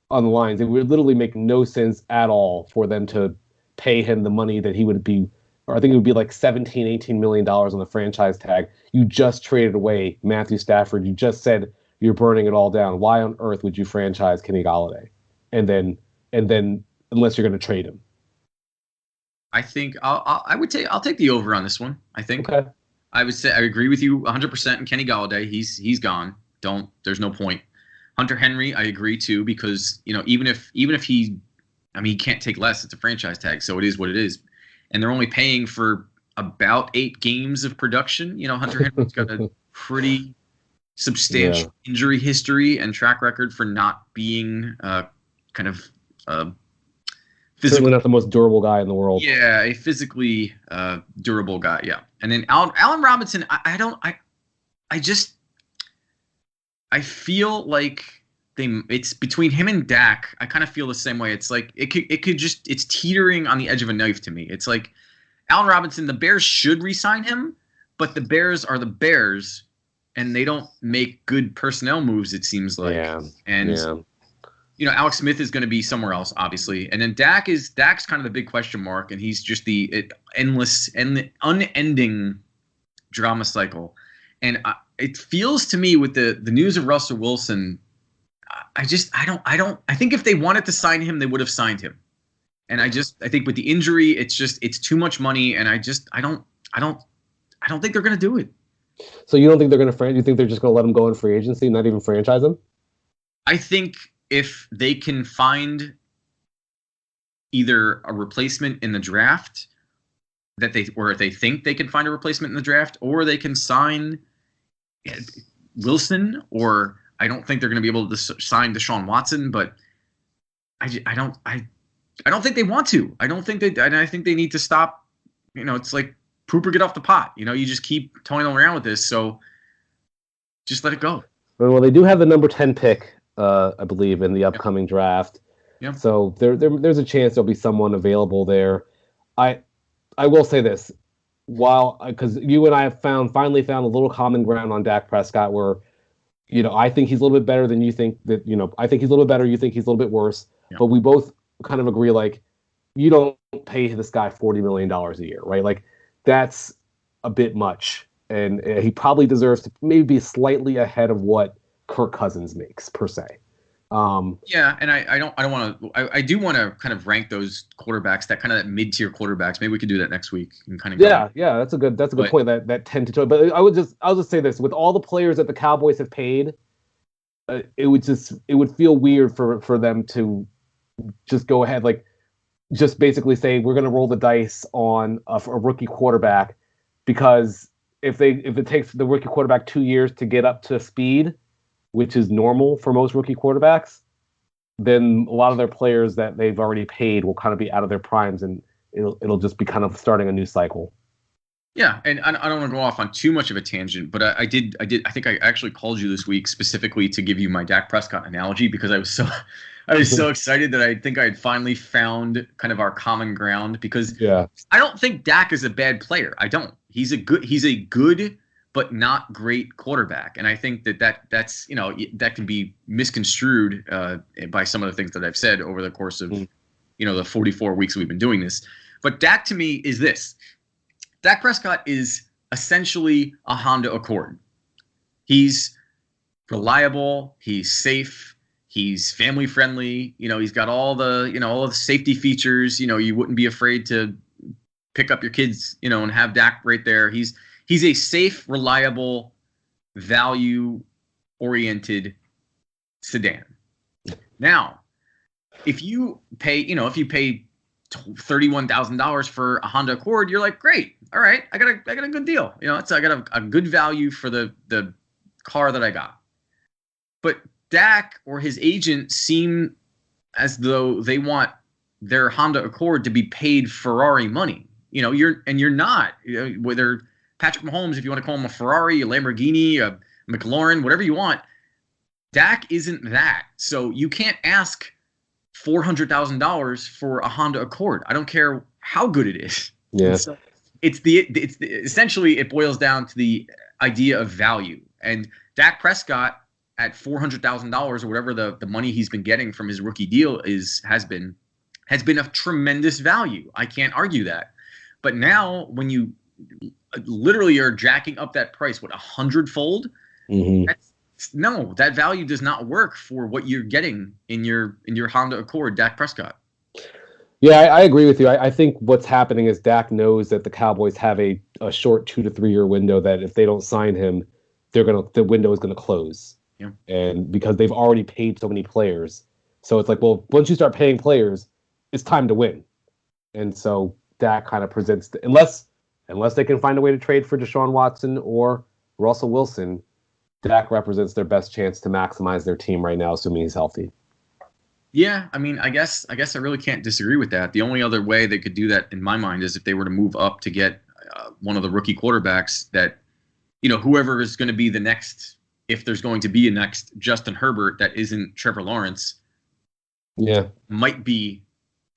on the lines. It would literally make no sense at all for them to pay him the money that he would be, or I think it would be like $17-18 million on the franchise tag. You just traded away Matthew Stafford. You just said you're burning it all down. Why on earth would you franchise Kenny Golladay, and then unless you're going to trade him? I think I'll take the over on this one. I think okay. I would say I agree with you 100%. And Kenny Golladay, he's gone. There's no point. Hunter Henry, I agree too, because even if he can't take less. It's a franchise tag, so it is what it is. And they're only paying for about 8 games of production. Hunter Henry's got a pretty substantial injury history and track record for not being certainly not the most durable guy in the world. Yeah, a physically durable guy. Yeah, and then Allen Robinson. I feel like it's between him and Dak. I kind of feel the same way. It's like it's teetering on the edge of a knife to me. It's like Allen Robinson. The Bears should re-sign him, but the Bears are the Bears, and they don't make good personnel moves. It seems like. Yeah. And. Alex Smith is going to be somewhere else, obviously. And then Dak's kind of the big question mark, and he's just the endless and the unending drama cycle. And it feels to me with the news of Russell Wilson, I think if they wanted to sign him, they would have signed him. And I think with the injury, it's too much money, and I don't think they're going to do it. So you don't think they're going to you think they're just going to let him go in free agency, not even franchise him? I think if they can find either a replacement in the draft or if they think they can find a replacement in the draft, or they can sign Wilson, or I don't think they're going to be able to sign Deshaun Watson, but I don't think they want to. I think they need to stop. It's like poop or get off the pot. You just keep toying around with this, so just let it go. Well, they do have the number 10 pick. I believe in the upcoming draft. Yep. So there's a chance there'll be someone available there. I will say this, because you and I have finally found a little common ground on Dak Prescott, where I think he's a little bit better than you think that. I think he's a little bit better. You think he's a little bit worse. Yep. But we both kind of agree, like, you don't pay this guy $40 million a year, right? Like, that's a bit much, and he probably deserves to maybe be slightly ahead of what Kirk Cousins makes per se. Yeah, and I don't want to. I do want to kind of rank those quarterbacks, that mid-tier quarterbbacks. Maybe we could do that next week and kind of. Yeah, that's a good point. That 10 to 12. But I'll just say this: with all the players that the Cowboys have paid, it would feel weird for them to just go ahead, like, just basically say we're going to roll the dice on a rookie quarterback, because if it takes the rookie quarterback 2 years to get up to speed, which is normal for most rookie quarterbacks, then a lot of their players that they've already paid will kind of be out of their primes, and it'll just be kind of starting a new cycle. Yeah, and I don't want to go off on too much of a tangent, but I think I actually called you this week specifically to give you my Dak Prescott analogy, because I was so excited that I think I had finally found kind of our common ground, because I don't think Dak is a bad player. I don't. He's a good but not great quarterback. And I think that's that can be misconstrued by some of the things that I've said over the course of the 44 weeks we've been doing this. But Dak to me is this. Dak Prescott is essentially a Honda Accord. He's reliable, he's safe, he's family friendly, he's got all the safety features, you wouldn't be afraid to pick up your kids, and have Dak right there. He's a safe, reliable, value-oriented sedan. Now, if you pay $31,000 for a Honda Accord, you're like, great, all right, I got a good deal. I got a good value for the car that I got. But Dak or his agent seem as though they want their Honda Accord to be paid Ferrari money. You're not. Whether Patrick Mahomes, if you want to call him a Ferrari, a Lamborghini, a McLaren, whatever you want, Dak isn't that. So you can't ask $400,000 for a Honda Accord. I don't care how good it is. Yeah. So essentially it boils down to the idea of value. And Dak Prescott at $400,000 or whatever the money he's been getting from his rookie deal has been of tremendous value. I can't argue that. But now when you literally are jacking up that price, 100-fold? Mm-hmm. No, that value does not work for what you're getting in your Honda Accord, Dak Prescott. Yeah, I agree with you. I think what's happening is Dak knows that the Cowboys have a short 2 to 3 year window that if they don't sign him, the window is gonna close. Yeah. And because they've already paid so many players. So it's like, well, once you start paying players, it's time to win. And so Dak kind of presents unless they can find a way to trade for Deshaun Watson or Russell Wilson, Dak represents their best chance to maximize their team right now, assuming he's healthy. Yeah, I mean, I guess I really can't disagree with that. The only other way they could do that, in my mind, is if they were to move up to get one of the rookie quarterbacks that, whoever is going to be the next, if there's going to be a next Justin Herbert that isn't Trevor Lawrence, might be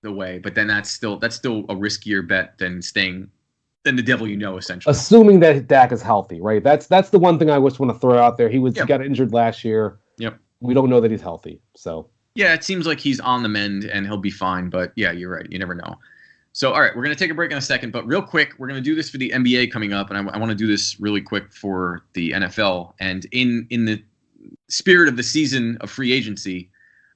the way. But then that's still a riskier bet than the devil essentially. Assuming that Dak is healthy, right? That's the one thing I just want to throw out there. He got injured last year. Yep. We don't know that he's healthy, so. Yeah, it seems like he's on the mend and he'll be fine. But yeah, you're right. You never know. So, all right, we're going to take a break in a second. But real quick, we're going to do this for the NBA coming up. And I want to do this really quick for the NFL. And in the spirit of the season of free agency,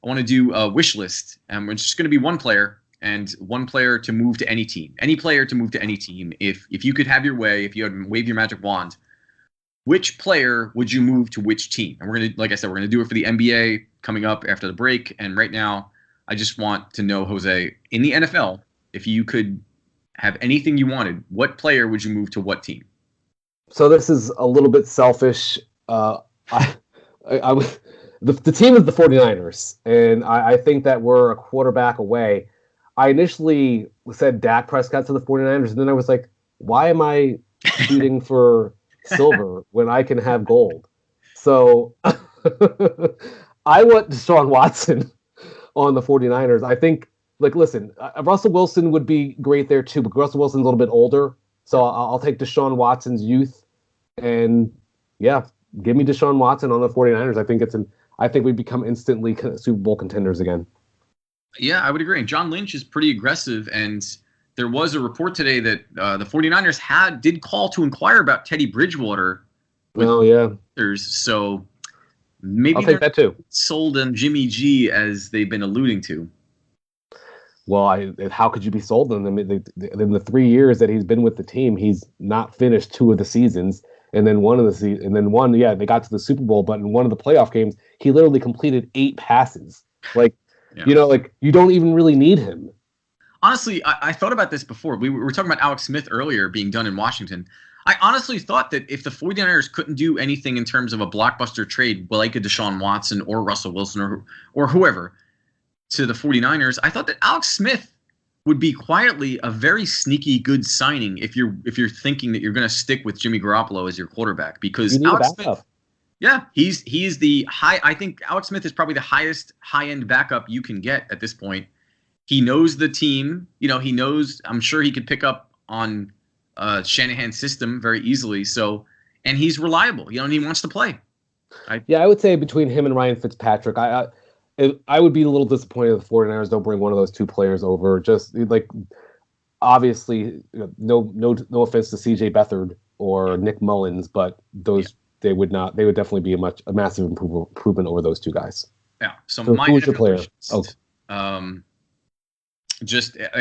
I want to do a wish list. And it's just going to be one player and one player to move to any team. Any player to move to any team. If you could have your way, if you had wave your magic wand, which player would you move to which team? And we're going to, like I said, we're going to do it for the NBA coming up after the break. And right now, I just want to know, Jose, in the NFL, if you could have anything you wanted, what player would you move to what team? So this is a little bit selfish. The team is the 49ers, and I think that we're a quarterback away. I initially said Dak Prescott to the 49ers, and then I was like, why am I shooting for silver when I can have gold? So I want Deshaun Watson on the 49ers. I think, listen, Russell Wilson would be great there too, but Russell Wilson's a little bit older. So I'll take Deshaun Watson's youth. And yeah, give me Deshaun Watson on the 49ers. I think we become instantly Super Bowl contenders again. Yeah, I would agree. John Lynch is pretty aggressive, and there was a report today that the 49ers did call to inquire about Teddy Bridgewater. So maybe I'll take that too. Sold on Jimmy G as they've been alluding to. Well, how could you be sold on them? In the 3 years that he's been with the team, he's not finished 2 of the seasons, and then one of the season, and then one. Yeah, they got to the Super Bowl, but in one of the playoff games, he literally completed 8 passes. You don't even really need him. Honestly, I thought about this before. We were talking about Alex Smith earlier being done in Washington. I honestly thought that if the 49ers couldn't do anything in terms of a blockbuster trade, like a Deshaun Watson or Russell Wilson or whoever, to the 49ers, I thought that Alex Smith would be quietly a very sneaky good signing if you're thinking that you're going to stick with Jimmy Garoppolo as your quarterback, because Alex Smith, he's the high. I think Alex Smith is probably the highest high-end backup you can get at this point. He knows the team. He knows. I'm sure he could pick up on Shanahan's system very easily. So, and he's reliable. And he wants to play. I would say between him and Ryan Fitzpatrick, I would be a little disappointed if the 49ers don't bring one of those 2 players over. Just obviously, no offense to CJ Beathard or Nick Mullins, but they would not. They would definitely be a massive improvement over those 2 guys. Yeah. So my who's your player?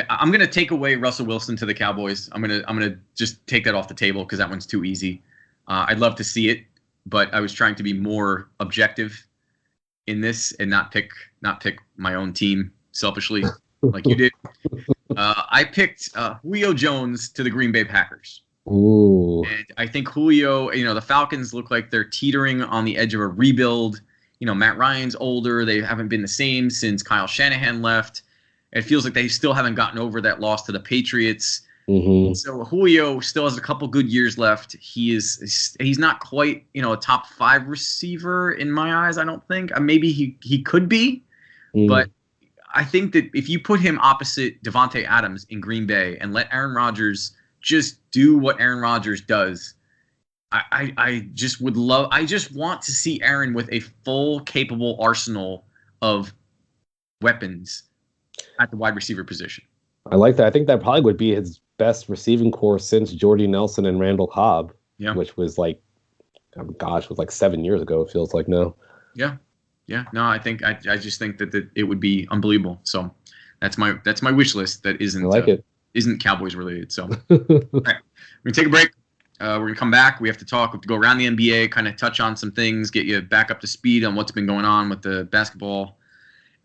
I'm going to take away Russell Wilson to the Cowboys. I'm going to just take that off the table because that one's too easy. I'd love to see it, but I was trying to be more objective in this and not pick my own team selfishly like you did. I picked Julio Jones to the Green Bay Packers. Ooh. And I think Julio, the Falcons look like they're teetering on the edge of a rebuild. Matt Ryan's older. They haven't been the same since Kyle Shanahan left. It feels like they still haven't gotten over that loss to the Patriots. Mm-hmm. So Julio still has a couple good years left. He's not quite, a top 5 receiver in my eyes, I don't think. Maybe he could be, but I think that if you put him opposite Devontae Adams in Green Bay and let Aaron Rodgers just do what Aaron Rodgers does, I just want to see Aaron with a full capable arsenal of weapons at the wide receiver position. I like that. I think that probably would be his best receiving core since Jordy Nelson and Randall Cobb, which was like, was like 7 years ago. It feels like now. Yeah. No, I just think that it would be unbelievable. So that's my wish list. That isn't Cowboys related. So all right, we're gonna take a break. We're gonna come back. We have to go around the NBA, kind of touch on some things, get you back up to speed on what's been going on with the basketball,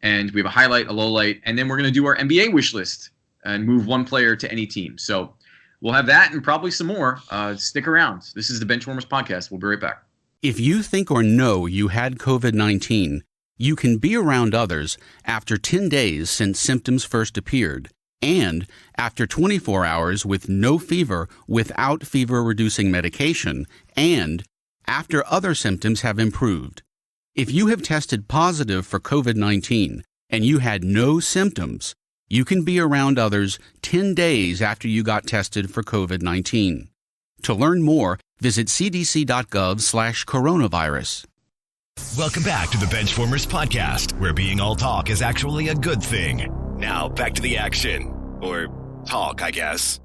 and we have a highlight, a low light, and then we're gonna do our NBA wish list and move one player to any team. So we'll have that and probably some more. Stick around. This is the Benchwarmerz podcast. We'll be right back. If you think or know you had COVID-19, you can be around others after 10 days since symptoms first appeared, and after 24 hours with no fever without fever-reducing medication, and after other symptoms have improved. If you have tested positive for COVID-19 and you had no symptoms, you can be around others 10 days after you got tested for COVID-19. To learn more, visit cdc.gov/coronavirus. Welcome back to the Benchwarmers podcast, where being all talk is actually a good thing. Now, back to the action. Or talk, I guess.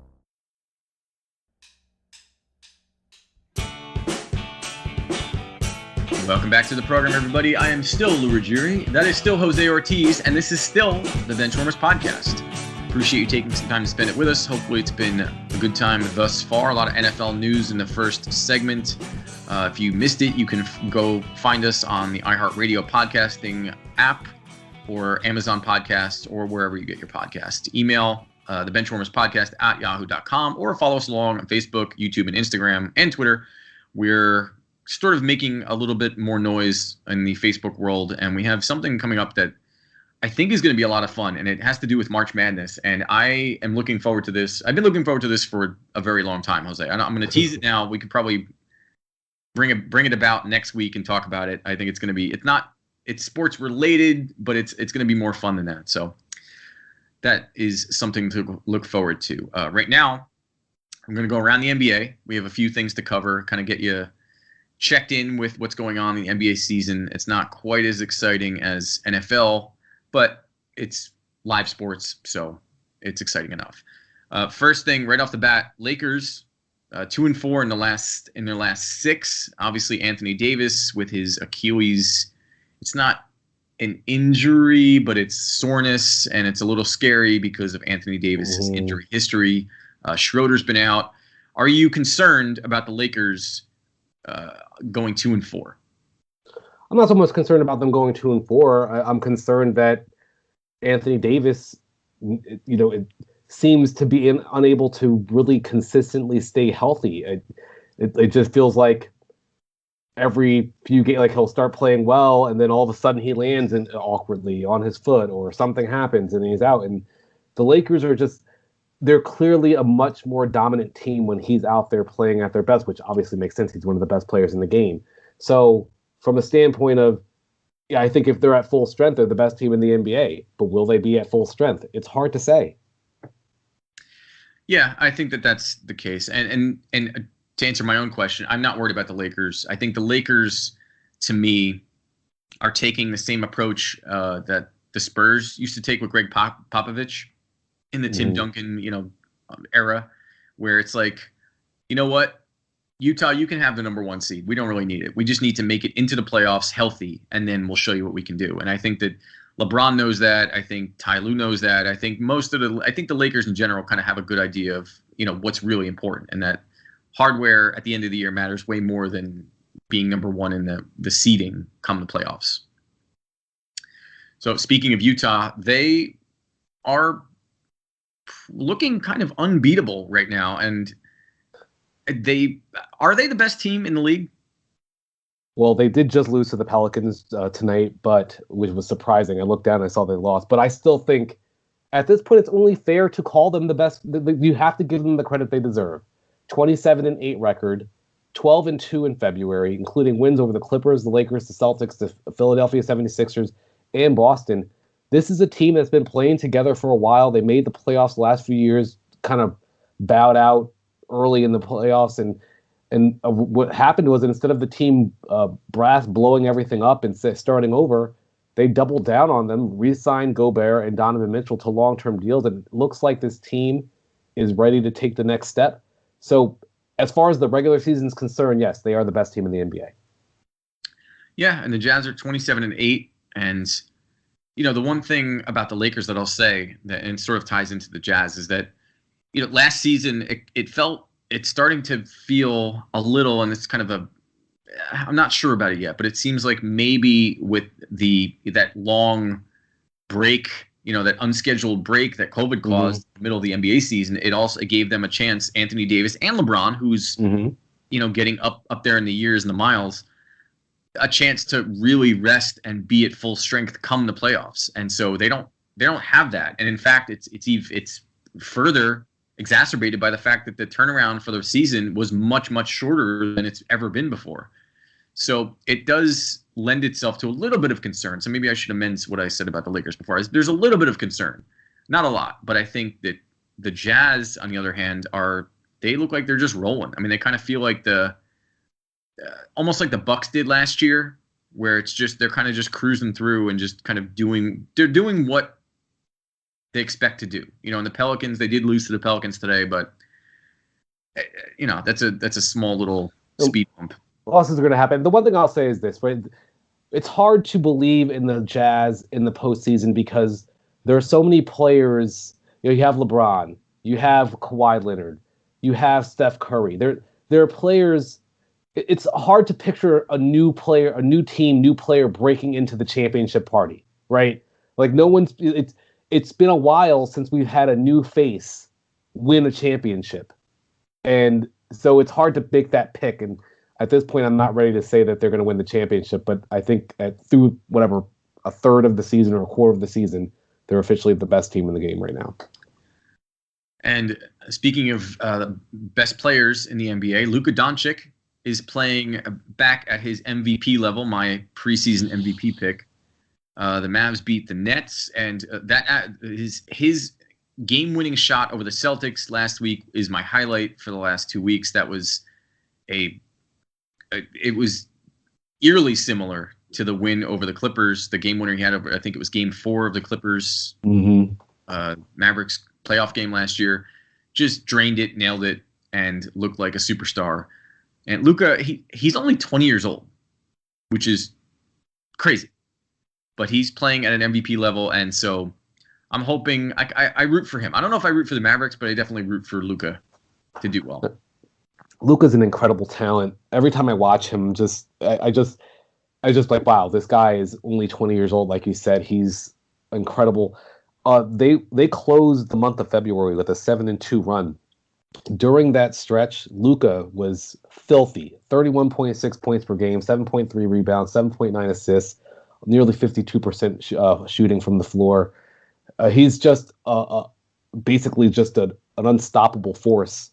Welcome back to the program, everybody. I am still Lou Ruggieri. That is still Jose Ortiz, and this is still the Benchwarmers podcast. Appreciate you taking some time to spend it with us. Hopefully it's been a good time thus far. A lot of NFL news in the first segment. If you missed it, you can go find us on the iHeartRadio podcasting app or Amazon Podcasts or wherever you get your podcast. Email the Benchwarmers podcast at yahoo.com or follow us along on Facebook, YouTube, and Instagram and Twitter. We're sort of making a little bit more noise in the Facebook world, and we have something coming up that I think is going to be a lot of fun, and it has to do with March Madness, and I am looking forward to this. I've been looking forward to this for a very long time, Jose. I'm going to tease it now. We could probably bring it about next week and talk about it. I think it's going to be it's sports related, but it's going to be more fun than that. So that is something to look forward to. Right now, I'm going to go around the NBA. We have a few things to cover, kind of get you checked in with what's going on in the NBA season. It's not quite as exciting as NFL, but it's live sports, so it's exciting enough. First thing, right off the bat, Lakers 2-4 in their last 6. Obviously, Anthony Davis with his Achilles. It's not an injury, but it's soreness, and it's a little scary because of Anthony Davis's injury history. Schroeder's been out. Are you concerned about the Lakers going 2-4? I'm not so much concerned about them going 2-4. I'm concerned that Anthony Davis, it seems to be unable to really consistently stay healthy. It just feels like every few games, like he'll start playing well, and then all of a sudden he lands awkwardly on his foot, or something happens and he's out. And the Lakers they're clearly a much more dominant team when he's out there playing at their best, which obviously makes sense. He's one of the best players in the game. So from a standpoint of, I think if they're at full strength, they're the best team in the NBA. But will they be at full strength? It's hard to say. Yeah, I think that's the case. And to answer my own question, I'm not worried about the Lakers. I think the Lakers, to me, are taking the same approach that the Spurs used to take with Greg Popovich in the Tim Duncan, era, where it's like, you know what? Utah, you can have the number 1 seed. We don't really need it. We just need to make it into the playoffs healthy, and then we'll show you what we can do. And I think that LeBron knows that. I think Ty Lue knows that. I think the Lakers in general kind of have a good idea of, what's really important, and that hardware at the end of the year matters way more than being number 1 in the seeding come the playoffs. So speaking of Utah, they are looking kind of unbeatable right now, and are they the best team in the league? Well, they did just lose to the Pelicans tonight, which was surprising. I looked down and I saw they lost, but I still think At this point, it's only fair to call them the best. You have to give them the credit they deserve. 27-8 record, 12-2 in February, including wins over the Clippers, the Lakers, the Celtics, the Philadelphia 76ers, and Boston. This is a team that's been playing together for a while. They made the playoffs the last few years, kind of bowed out early in the playoffs, and what happened was that instead of the team brass blowing everything up and starting over, they doubled down on them, re-signed Gobert and Donovan Mitchell to long-term deals, and it looks like this team is ready to take the next step. So as far as the regular season is concerned, yes, they are the best team in the NBA. Yeah, and the Jazz are 27-8, and the one thing about the Lakers that I'll say that and sort of ties into the Jazz is that last season it's starting to feel a little, and it's kind of I'm not sure about it yet, but it seems like maybe with that long break, that unscheduled break that COVID caused in the middle of the NBA season, it gave them a chance, Anthony Davis and LeBron, who's getting up there in the years and the miles, a chance to really rest and be at full strength come the playoffs. And so they don't have that. And in fact, it's further exacerbated by the fact that the turnaround for the season was much, much shorter than it's ever been before. So it does lend itself to a little bit of concern. So maybe I should amend what I said about the Lakers before. There's a little bit of concern, not a lot, but I think that the Jazz, on the other hand, they look like they're just rolling. I mean, they kind of feel like almost like the Bucks did last year, where it's just they're kind of just cruising through and just kind of doing what they expect to do. And the Pelicans, they did lose to the Pelicans today, but that's a small little speed bump. Losses are going to happen. The one thing I'll say is this, right? It's hard to believe in the Jazz in the postseason because there are so many players. You have LeBron, you have Kawhi Leonard, you have Steph Curry. There are players. It's hard to picture a new player, a new team, new player breaking into the championship party, right? Like it's been a while since we've had a new face win a championship. And so it's hard to make that pick. And at this point, I'm not ready to say that they're going to win the championship, but I think through whatever, a third of the season or a quarter of the season, they're officially the best team in the game right now. And speaking of the best players in the NBA, Luka Doncic is playing back at his MVP level, my preseason MVP pick. The Mavs beat the Nets, and his game-winning shot over the Celtics last week is my highlight for the last 2 weeks. That was it was eerily similar to the win over the Clippers, the game winner he had over, I think it was game 4 of the Clippers Mavericks playoff game last year. Just drained it, nailed it, and looked like a superstar. And Luka, he's only 20 years old, which is crazy. But he's playing at an MVP level, and so I'm hoping I root for him. I don't know if I root for the Mavericks, but I definitely root for Luka to do well. Luka's an incredible talent. Every time I watch him, I just like, wow, this guy is only 20 years old. Like you said, he's incredible. They closed the month of February with a 7-2 run. During that stretch, Luka was filthy. 31.6 points per game, 7.3 rebounds, 7.9 assists, nearly 52% shooting from the floor. He's just basically just an unstoppable force.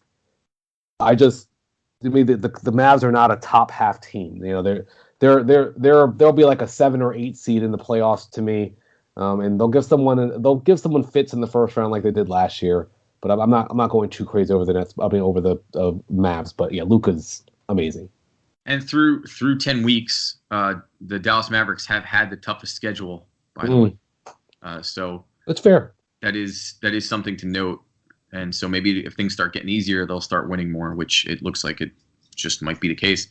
The Mavs are not a top half team. They'll be like a 7 or 8 seed in the playoffs to me, and they'll give someone fits in the first round like they did last year. But I'm not going too crazy over the Nets. I mean, over the Mavs. But yeah, Luka's amazing. And through 10 weeks, the Dallas Mavericks have had the toughest schedule, by the way. So that's fair. That is something to note. And so maybe if things start getting easier, they'll start winning more, which it looks like it just might be the case.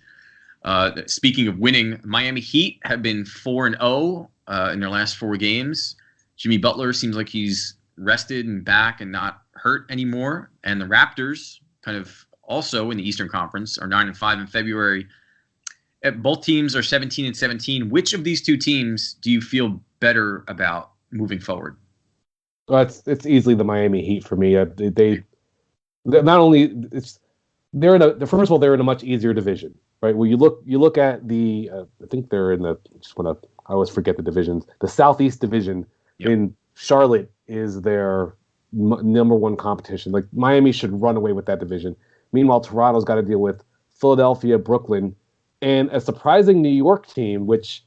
Speaking of winning, Miami Heat have been 4-0 in their last 4 games. Jimmy Butler seems like he's rested and back and not hurt anymore. And the Raptors, kind of also in the Eastern Conference, are 9-5 in February. Both teams are 17-17. Which of these two teams do you feel better about moving forward? Well, it's easily the Miami Heat for me. They're not only they're in a much easier division, right? Well, you look at the I think they're in the I always forget the divisions. The Southeast Division. Yep. In Charlotte is their number one competition. Like Miami should run away with that division. Meanwhile, Toronto's got to deal with Philadelphia, Brooklyn, and a surprising New York team, which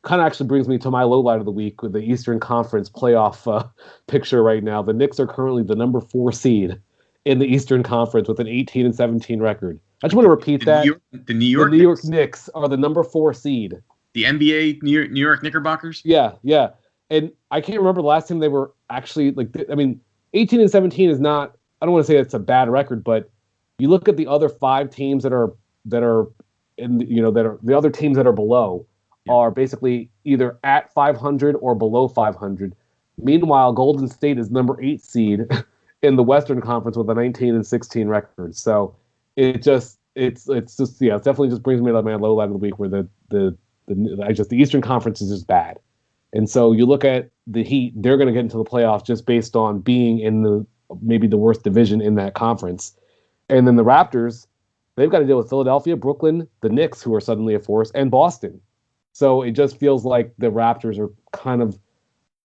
kind of actually brings me to my low light of the week with the Eastern Conference playoff picture right now. The Knicks are currently the number 4 seed in the Eastern Conference with an 18-17 record. I just want to repeat that. The New York Knicks are the number 4 seed. The NBA New York Knickerbockers? Yeah. And I can't remember the last time they were actually 18-17 is not, I don't want to say it's a bad record, but you look at the other 5 teams that are in, that are the other teams that are below are basically either at 500 or below 500. Meanwhile, Golden State is number 8 seed in the Western Conference with a 19-16 record. So it definitely just brings me to my low light of the week where the Eastern Conference is just bad. And so you look at the Heat, they're going to get into the playoffs just based on being in maybe the worst division in that conference. And then the Raptors, they've got to deal with Philadelphia, Brooklyn, the Knicks, who are suddenly a force, and Boston. So it just feels like the Raptors are kind of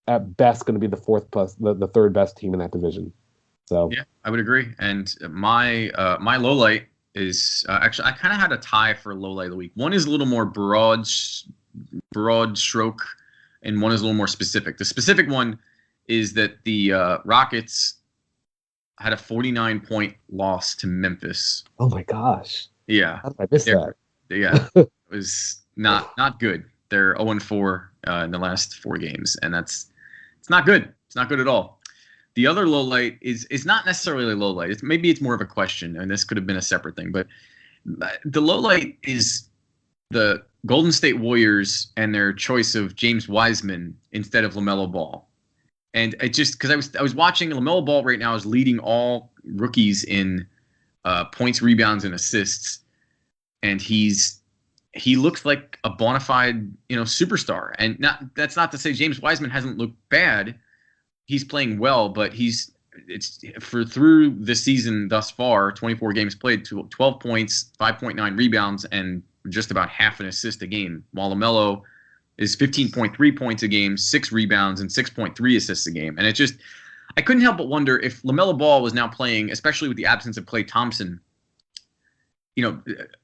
at best going to be the third best team in that division. So yeah, I would agree. And my low light is actually I kind of had a tie for low light of the week. One is a little more broad stroke, and one is a little more specific. The specific one is that the Rockets had a 49-point loss to Memphis. Oh my gosh! Yeah, how did I miss that? Yeah, it was not good. They're 0-4 in the last 4 games, and it's not good. It's not good at all. The other low light is not necessarily a low light. Maybe it's more of a question, and this could have been a separate thing. But the low light is the Golden State Warriors and their choice of James Wiseman instead of LaMelo Ball. And it just because I was watching LaMelo Ball right now is leading all rookies in points, rebounds, and assists, and he looks like a bona fide superstar. And that's not to say James Wiseman hasn't looked bad. He's playing well, but through the season thus far, 24 games played, 12 points, 5.9 rebounds, and just about half an assist a game. While LaMelo is 15.3 points a game, 6 rebounds, and 6.3 assists a game. And I couldn't help but wonder if LaMelo Ball was now playing, especially with the absence of Klay Thompson,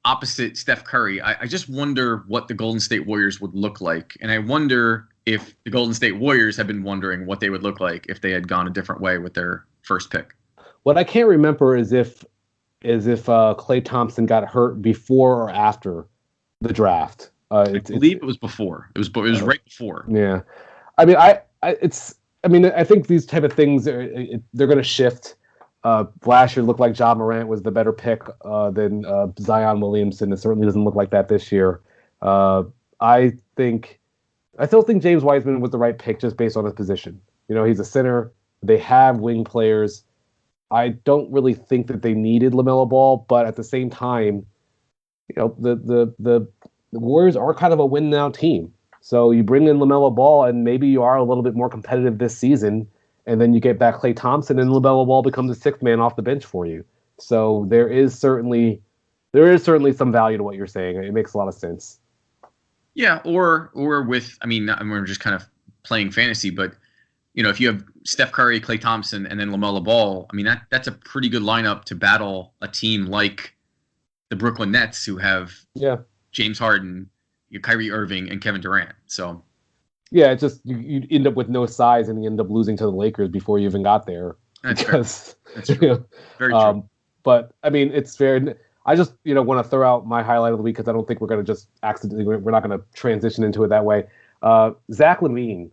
opposite Steph Curry. I just wonder what the Golden State Warriors would look like. And I wonder if the Golden State Warriors have been wondering what they would look like if they had gone a different way with their first pick. What I can't remember is if Klay Thompson got hurt before or after the draft. I believe it was before. It was right before. Yeah. I mean, I think these type of things they're going to shift. Last year looked like Ja Morant was the better pick than Zion Williamson. It certainly doesn't look like that this year. I still think James Wiseman was the right pick just based on his position. He's a center. They have wing players. I don't really think that they needed LaMelo Ball, but at the same time, the Warriors are kind of a win now team. So you bring in LaMelo Ball, and maybe you are a little bit more competitive this season. And then you get back Klay Thompson, and LaMelo Ball becomes the 6th man off the bench for you. So there is certainly some value to what you're saying. It makes a lot of sense. Yeah, or with, we're just kind of playing fantasy, but if you have Steph Curry, Klay Thompson, and then LaMelo Ball, that's a pretty good lineup to battle a team like the Brooklyn Nets, who have James Harden, Kyrie Irving, and Kevin Durant. So. Yeah, it's just you end up with no size and you end up losing to the Lakers before you even got there. That's true. Very true. But it's fair. I just want to throw out my highlight of the week because I don't think we're going to just we're not going to transition into it that way. Zach Levine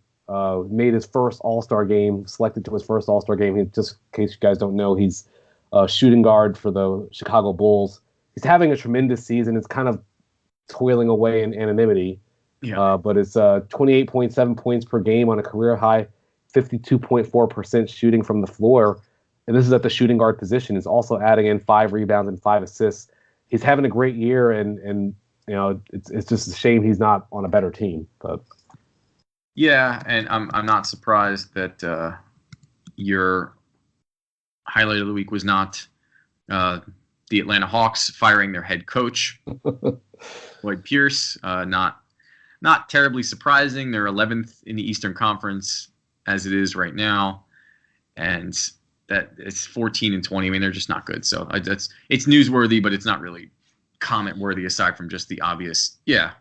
made his first All-Star game, selected to his first All-Star game. Just in case you guys don't know, he's a shooting guard for the Chicago Bulls. He's having a tremendous season. It's kind of toiling away in anonymity. Yeah. But it's 28.7 points per game on a career high, 52.4% shooting from the floor. And this is at the shooting guard position. He's also adding in 5 rebounds and 5 assists. He's having a great year, and it's just a shame he's not on a better team. But yeah, and I'm not surprised that your highlight of the week was not the Atlanta Hawks firing their head coach, Lloyd Pierce. Not terribly surprising. They're 11th in the Eastern Conference as it is right now. and that it's 14-20. I mean, they're just not good. So it's newsworthy, but it's not really comment worthy aside from just the obvious. Yeah,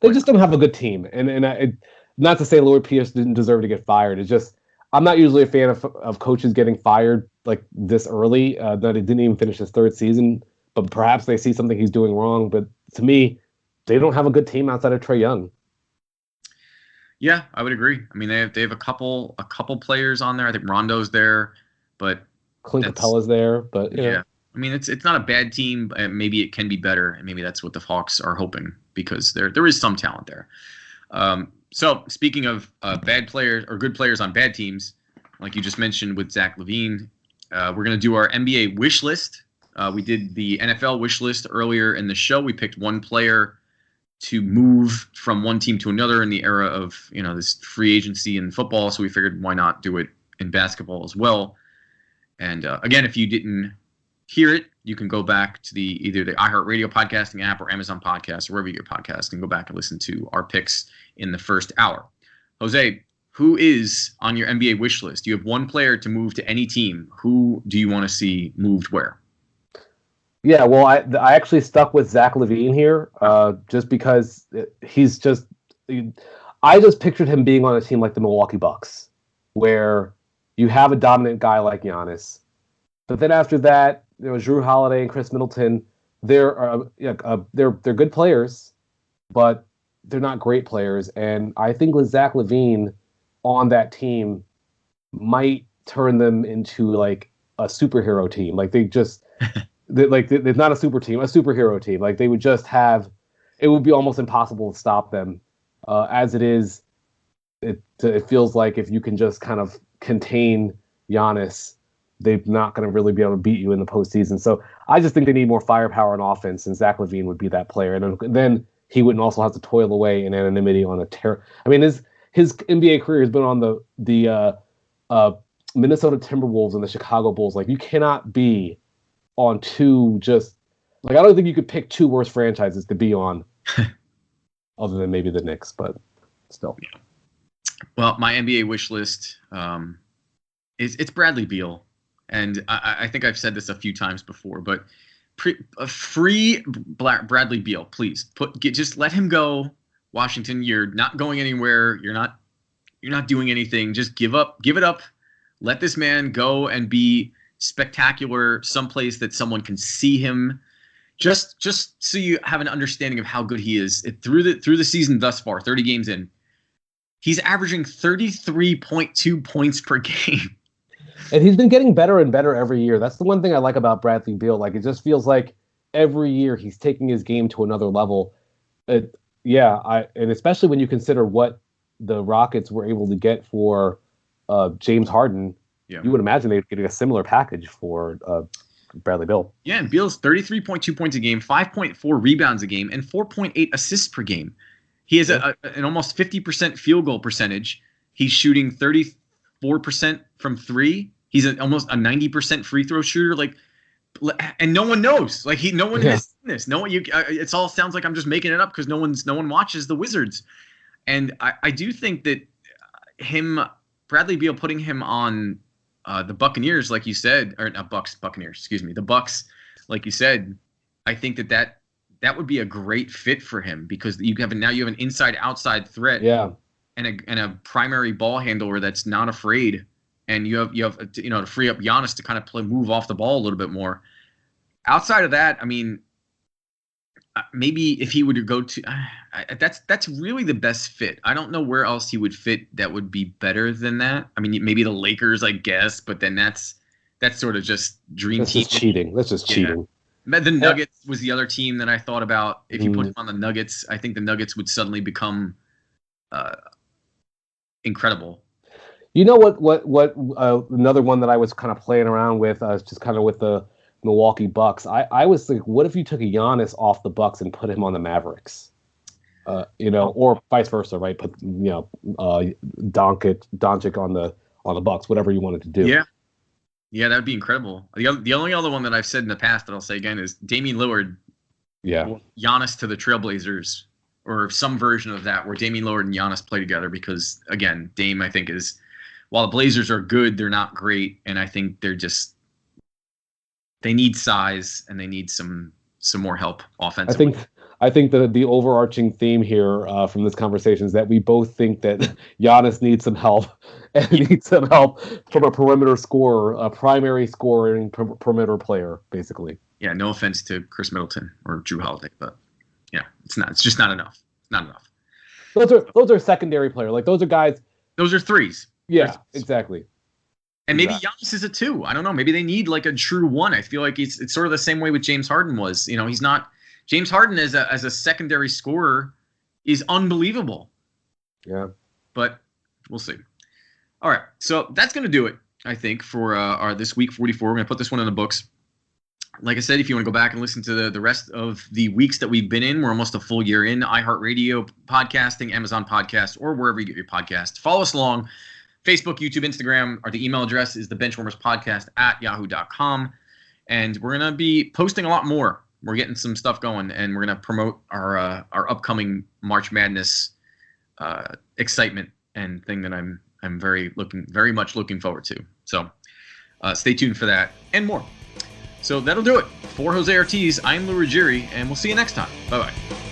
they just don't have a good team, and not to say Lloyd Pierce didn't deserve to get fired. It's just I'm not usually a fan of coaches getting fired like this early. That he didn't even finish his third season, but perhaps they see something he's doing wrong. But to me, they don't have a good team outside of Trae Young. Yeah, I would agree. I mean, they have a couple players on there. I think Rondo's there, but Clint Capella's there. But yeah, I mean, it's not a bad team. Maybe it can be better, and maybe that's what the Hawks are hoping because there is some talent there. So speaking of bad players or good players on bad teams, like you just mentioned with Zach Levine, we're going to do our NBA wish list. We did the NFL wish list earlier in the show. We picked one player to move from one team to another in the era of this free agency in football. So we figured why not do it in basketball as well. And again, if you didn't hear it, you can go back to either the iHeartRadio podcasting app or Amazon Podcast or wherever you get podcasts and go back and listen to our picks in the first hour. Jose, who is on your NBA wish list? You have one player to move to any team. Who do you want to see moved where? Yeah, well, I actually stuck with Zach Levine here, just because I just pictured him being on a team like the Milwaukee Bucks, where you have a dominant guy like Giannis, but then after that, Jrue Holiday and Chris Middleton, they're good players, but they're not great players, and I think with Zach Levine on that team might turn them into like a superhero team, like they just. They're not a super team, a superhero team. Like they would just have, it would be almost impossible to stop them. As it is, it feels like if you can just kind of contain Giannis, they're not going to really be able to beat you in the postseason. So I just think they need more firepower on offense, and Zach Levine would be that player. And then he wouldn't also have to toil away in anonymity on I mean, his NBA career has been on the Minnesota Timberwolves and the Chicago Bulls. Like you cannot be on two I don't think you could pick two worse franchises to be on other than maybe the Knicks, but still. Yeah. Well, my NBA wish list it's Bradley Beal. And I think I've said this a few times before, but free Bradley Beal, please. Just let him go. Washington, you're not going anywhere. You're not doing anything. Just give it up. Let this man go and be spectacular someplace that someone can see him, just so you have an understanding of how good he is. Through the season thus far, 30 games in, he's averaging 33.2 points per game, and he's been getting better and better every year. That's the one thing I like about Bradley Beal. Like it just feels like every year he's taking his game to another level. And especially when you consider what the Rockets were able to get for James Harden. Yeah. You would imagine they're getting a similar package for Bradley Beal. Yeah, and Beal's 33.2 points a game, 5.4 rebounds a game, and 4.8 assists per game. He has an almost 50% field goal percentage. He's shooting 34% from three. He's almost a 90% free throw shooter. And no one knows. No one has seen this. No one. It all sounds like I'm just making it up because no one watches the Wizards. And I do think that Bradley Beal, putting him on the Buccaneers, like you said, or not Buccaneers, excuse me, the Bucks, like you said, I think that would be a great fit for him because you have an inside-outside threat, and a primary ball handler that's not afraid, and you have to free up Giannis to kind of move off the ball a little bit more. Outside of that, I mean, maybe if he would go to that's really the best fit. I don't know where else he would fit that would be better than that. I mean, maybe the Lakers, I guess, but then that's sort of just dream team. That's just cheating. The Nuggets was the other team that I thought about. If you put him on the Nuggets, I think the Nuggets would suddenly become incredible. You know what another one that I was kind of playing around with, just kind of with the Milwaukee Bucks. I was like, what if you took a Giannis off the Bucks and put him on the Mavericks? Or vice versa, right? Put Doncic on the Bucks, whatever you wanted to do. Yeah, that'd be incredible. The only other one that I've said in the past that I'll say again is Damien Lillard. Yeah, Giannis to the Trailblazers, or some version of that where Damien Lillard and Giannis play together. Because again, Dame I think is while the Blazers are good, they're not great, and I think they need size and they need some more help offensively. I think the overarching theme here from this conversation is that we both think that Giannis needs some help, and needs some help from a perimeter scorer, a primary scoring perimeter player, basically. Yeah, no offense to Chris Middleton or Drew Holiday, but yeah, it's just not enough. It's not enough. Those are secondary players. Like, those are guys. Those are threes. Yeah, exactly. And maybe Giannis is a 2. I don't know. Maybe they need like a true 1. I feel like it's sort of the same way with James Harden was. He's not. James Harden as a secondary scorer is unbelievable. Yeah. But we'll see. All right. So that's going to do it, I think, for our this week 44. We're going to put this one in the books. Like I said, if you want to go back and listen to the rest of the weeks that we've been in, we're almost a full year in. iHeartRadio podcasting, Amazon Podcast, or wherever you get your podcast. Follow us along. Facebook, YouTube, Instagram, or the email address is thebenchwarmerspodcast@yahoo.com. And we're going to be posting a lot more. We're getting some stuff going, and we're going to promote our upcoming March Madness excitement and thing that I'm very much looking forward to. So stay tuned for that and more. So that'll do it. For Jose Ortiz, I'm Lou Ruggieri, and we'll see you next time. Bye-bye.